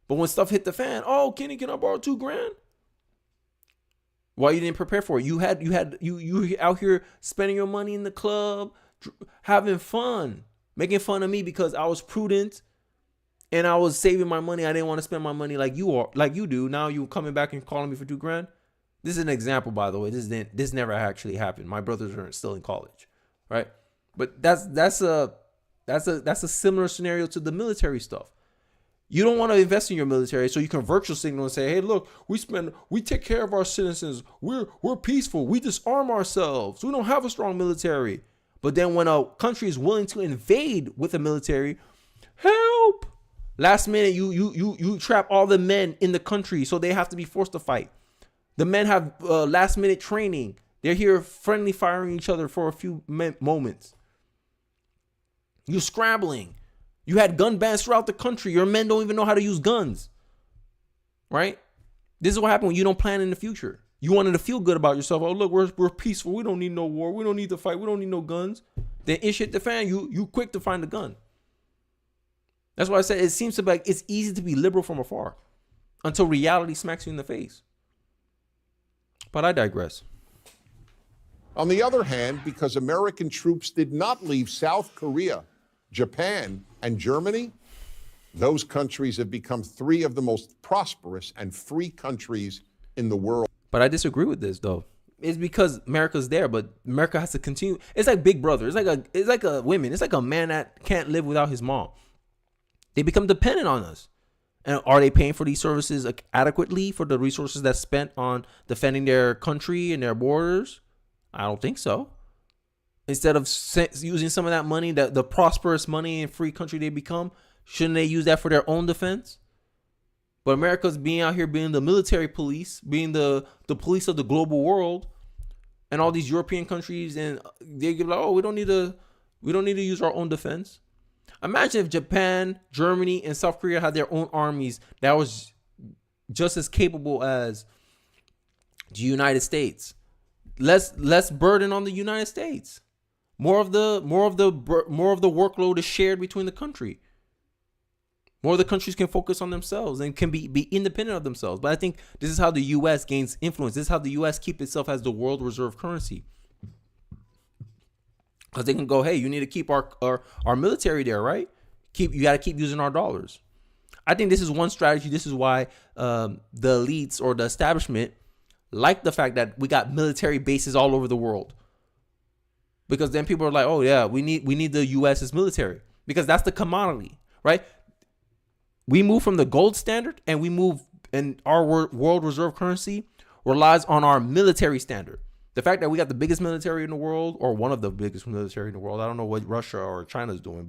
But when stuff hit the fan, oh, Kenny, can I borrow $2,000? Why you didn't prepare for it? You out here spending your money in the club, having fun, making fun of me because I was prudent and I was saving my money. I didn't want to spend my money like you do. Now you coming back and calling me for $2,000. This is an example, by the way. This never actually happened. My brothers are still in college, right? But that's a similar scenario to the military stuff. You don't want to invest in your military, so you can virtual signal and say, "Hey, look, we take care of our citizens. We're peaceful. We disarm ourselves. We don't have a strong military." But then when a country is willing to invade with a military, help! Last minute, you trap all the men in the country, so they have to be forced to fight. The men have last minute training. They're here friendly firing each other for a few moments. You're scrambling. You had gun bans throughout the country. Your men don't even know how to use guns. Right? This is what happens when you don't plan in the future. You wanted to feel good about yourself. Oh, look, we're peaceful. We don't need no war. We don't need to fight. We don't need no guns. Then ish hit the fan. You quick to find a gun. That's why I said it seems to be like it's easy to be liberal from afar until reality smacks you in the face. But I digress. On the other hand, because American troops did not leave South Korea, Japan, and Germany, those countries have become three of the most prosperous and free countries in the world. But I disagree with this, though. It's because America's there, but America has to continue. It's like Big Brother. It's like a women. It's like a man that can't live without his mom. They become dependent on us. And are they paying for these services adequately for the resources that's spent on defending their country and their borders? I don't think so. Instead of using some of that money, the prosperous money and free country they become, shouldn't they use that for their own defense? But America's being out here being the military police, being the police of the global world, and all these European countries, and they give like, oh, we don't need to use our own defense. Imagine if Japan, Germany, and South Korea had their own armies that was just as capable as the United States. Less burden on the United States. More of the workload is shared between the country. More of the countries can focus on themselves and can be independent of themselves. But I think this is how the U.S. gains influence. This is how the U.S. keeps itself as the world reserve currency. Because they can go, hey, you need to keep our military there, right? You got to keep using our dollars. I think this is one strategy. This is why the elites or the establishment like the fact that we got military bases all over the world. Because then people are like, oh yeah, we need the U.S.'s military. Because that's the commodity, right? We move from the gold standard and we move, and our world reserve currency relies on our military standard. The fact that we got the biggest military in the world, or one of the biggest military in the world, I don't know what Russia or China is doing,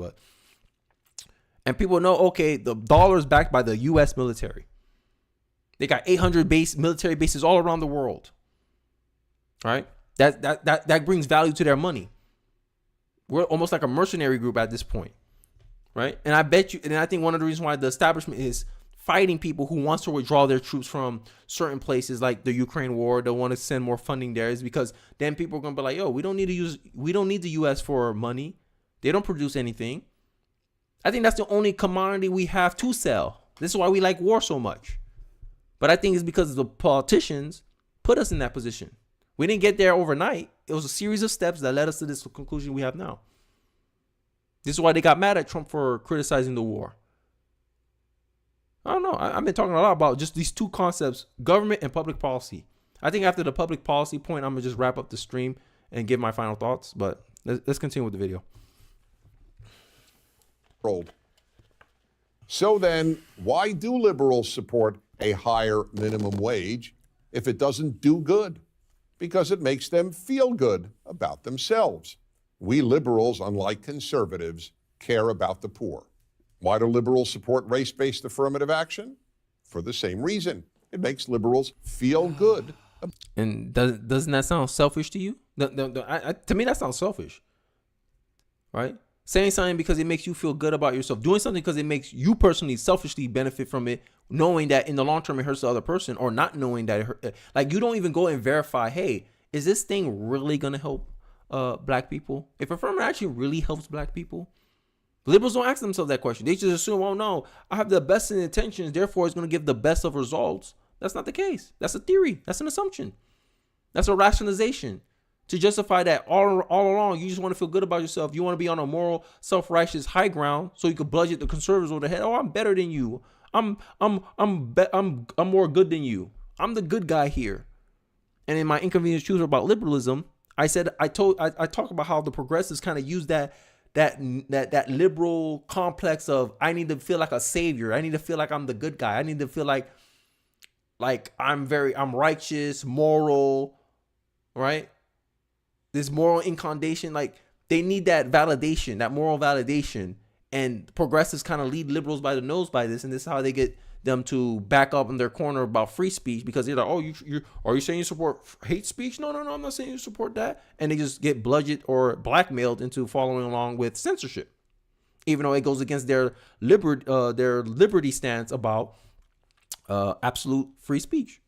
and people know, okay, the dollar is backed by the U.S. military. They got 800 military bases all around the world. All right, that brings value to their money. We're almost like a mercenary group at this point, right? And I bet you, and I think one of the reasons why the establishment is fighting people who wants to withdraw their troops from certain places like the Ukraine war, they want to send more funding there, is because then people are going to be like, yo, we don't need the US for money. They don't produce anything. I think that's the only commodity we have to sell. This is why we like war so much. But I think it's because the politicians put us in that position. We didn't get there overnight. It was a series of steps that led us to this conclusion we have now. This is why they got mad at Trump for criticizing the war. I don't know. I've been talking a lot about just these two concepts, government and public policy. I think after the public policy point, I'm going to just wrap up the stream and give my final thoughts. But let's continue with the video. So then, why do liberals support a higher minimum wage if it doesn't do good? Because it makes them feel good about themselves. We liberals, unlike conservatives, care about the poor. Why do liberals support race-based affirmative action? For the same reason. It makes liberals feel good. And doesn't that sound selfish to you? To me, that sounds selfish, right? Saying something because it makes you feel good about yourself. Doing something because it makes you personally selfishly benefit from it, knowing that in the long term it hurts the other person, or not knowing that it hurt. Like, you don't even go and verify, hey, is this thing really going to help black people? If affirmative action really helps black people, liberals don't ask themselves that question. They just assume, oh no, I have the best in intentions, therefore it's going to give the best of results. That's not the case. That's a theory. That's an assumption. That's a rationalization to justify that all along you just want to feel good about yourself. You want to be on a moral, self-righteous high ground so you could budget the conservatives over the head. Oh, I'm better than you. I'm more good than you. I'm the good guy here. And in my Inconvenient Truth about liberalism, I talk about how the progressives kind of use that liberal complex of I need to feel like a savior. I need to feel like I'm the good guy. I need to feel like I'm righteous, moral, right? This moral incarnation, like they need that validation, that moral validation. And progressives kind of lead liberals by the nose by this, and this is how they get them to back up in their corner about free speech, because they're like, oh, are you saying you support hate speech? No, I'm not saying you support that. And they just get bludgeoned or blackmailed into following along with censorship, even though it goes against their liberty stance about absolute free speech.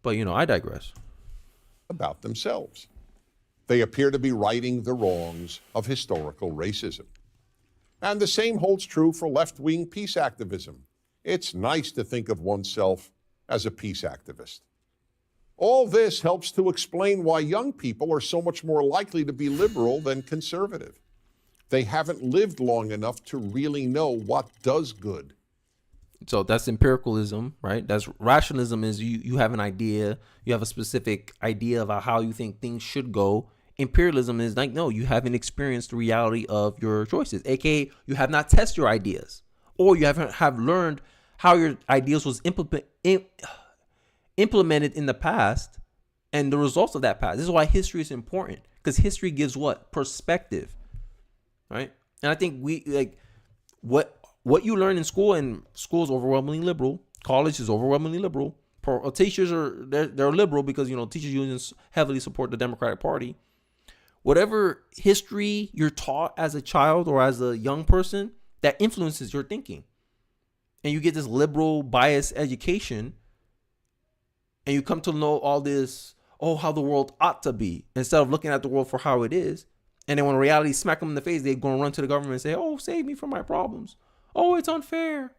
But I digress. About themselves. They appear to be righting the wrongs of historical racism. And the same holds true for left-wing peace activism. It's nice to think of oneself as a peace activist. All this helps to explain why young people are so much more likely to be liberal than conservative. They haven't lived long enough to really know what does good. So that's empiricalism, right? That's rationalism is you have an idea, you have a specific idea about how you think things should go. Imperialism is like, no, you haven't experienced the reality of your choices, aka you have not tested your ideas, or you haven't learned how your ideas was implemented in the past and the results of that past. This is why history is important, because history gives what? Perspective, right? And I think we like what you learn in school, and school is overwhelmingly liberal. College is overwhelmingly liberal. Teachers they're liberal because teachers unions heavily support the Democratic Party. Whatever history you're taught as a child or as a young person, that influences your thinking. And you get this liberal bias education, and you come to know all this, how the world ought to be, instead of looking at the world for how it is. And then when reality smack them in the face, they're going to run to the government and say, oh, save me from my problems. Oh, it's unfair.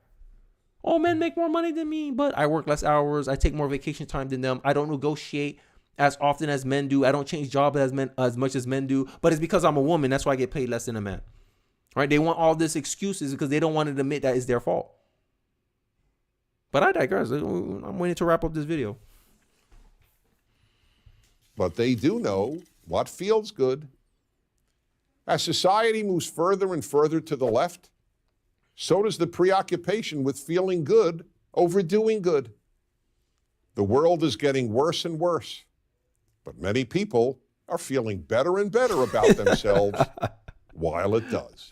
Oh, men make more money than me, but I work less hours. I take more vacation time than them. I don't negotiate as often as men do. I don't change jobs as much as men do, but it's because I'm a woman. That's why I get paid less than a man. Right? They want all this excuses because they don't want to admit that it's their fault. But I digress. I'm waiting to wrap up this video. But they do know what feels good. As society moves further and further to the left, so does the preoccupation with feeling good over doing good. The world is getting worse and worse, but many people are feeling better and better about themselves while it does.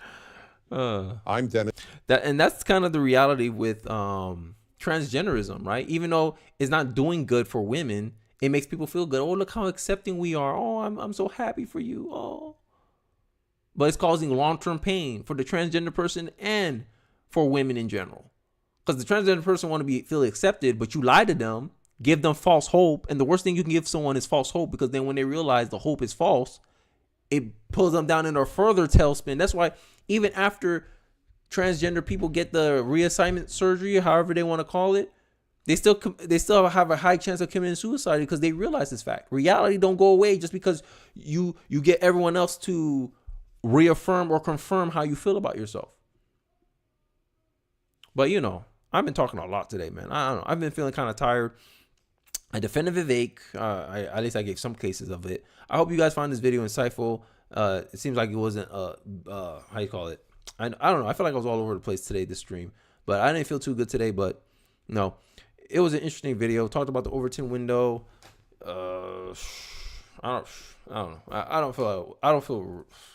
I'm Dennis. And that's kind of the reality with transgenderism, right? Even though it's not doing good for women, it makes people feel good. Oh, look how accepting we are. Oh, I'm so happy for you. Oh, but it's causing long-term pain for the transgender person and for women in general, because the transgender person want to feel accepted, but you lie to them, give them false hope, and the worst thing you can give someone is false hope, because then when they realize the hope is false, it pulls them down into a further tailspin. That's why even after transgender people get the reassignment surgery, however they want to call it, they still have a high chance of committing suicide, because they realize this fact. Reality don't go away just because you get everyone else to reaffirm or confirm how you feel about yourself. But I've been talking a lot today, man. I don't know. I've been feeling kind of tired. I defended Vivek. At least I gave some cases of it. I hope you guys find this video insightful. It seems like it wasn't how you call it. I don't know. I feel like I was all over the place today, this stream, but I didn't feel too good today. But no, it was an interesting video. Talked about the Overton window. I don't know. I don't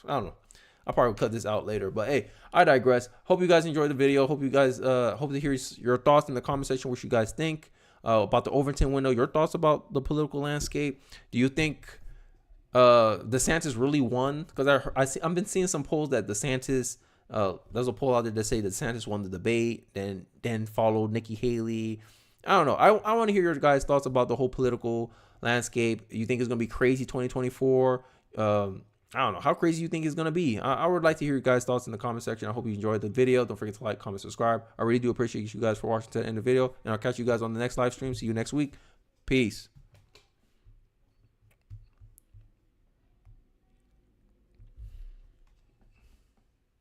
know. I'll probably cut this out later, but hey, I digress. Hope you guys enjoyed the video. Hope you guys hope to hear your thoughts in the comment section. What you guys think about the Overton window? Your thoughts about the political landscape? Do you think DeSantis really won? Because I've been seeing some polls that DeSantis. There's a poll out there that say that DeSantis won the debate, then followed Nikki Haley. I don't know. I want to hear your guys' thoughts about the whole political landscape. You think it's gonna be crazy 2024? I don't know how crazy you think it's going to be. I would like to hear your guys' thoughts in the comment section. I hope you enjoyed the video. Don't forget to like, comment, subscribe. I really do appreciate you guys for watching to the end of the video. And I'll catch you guys on the next live stream. See you next week. Peace.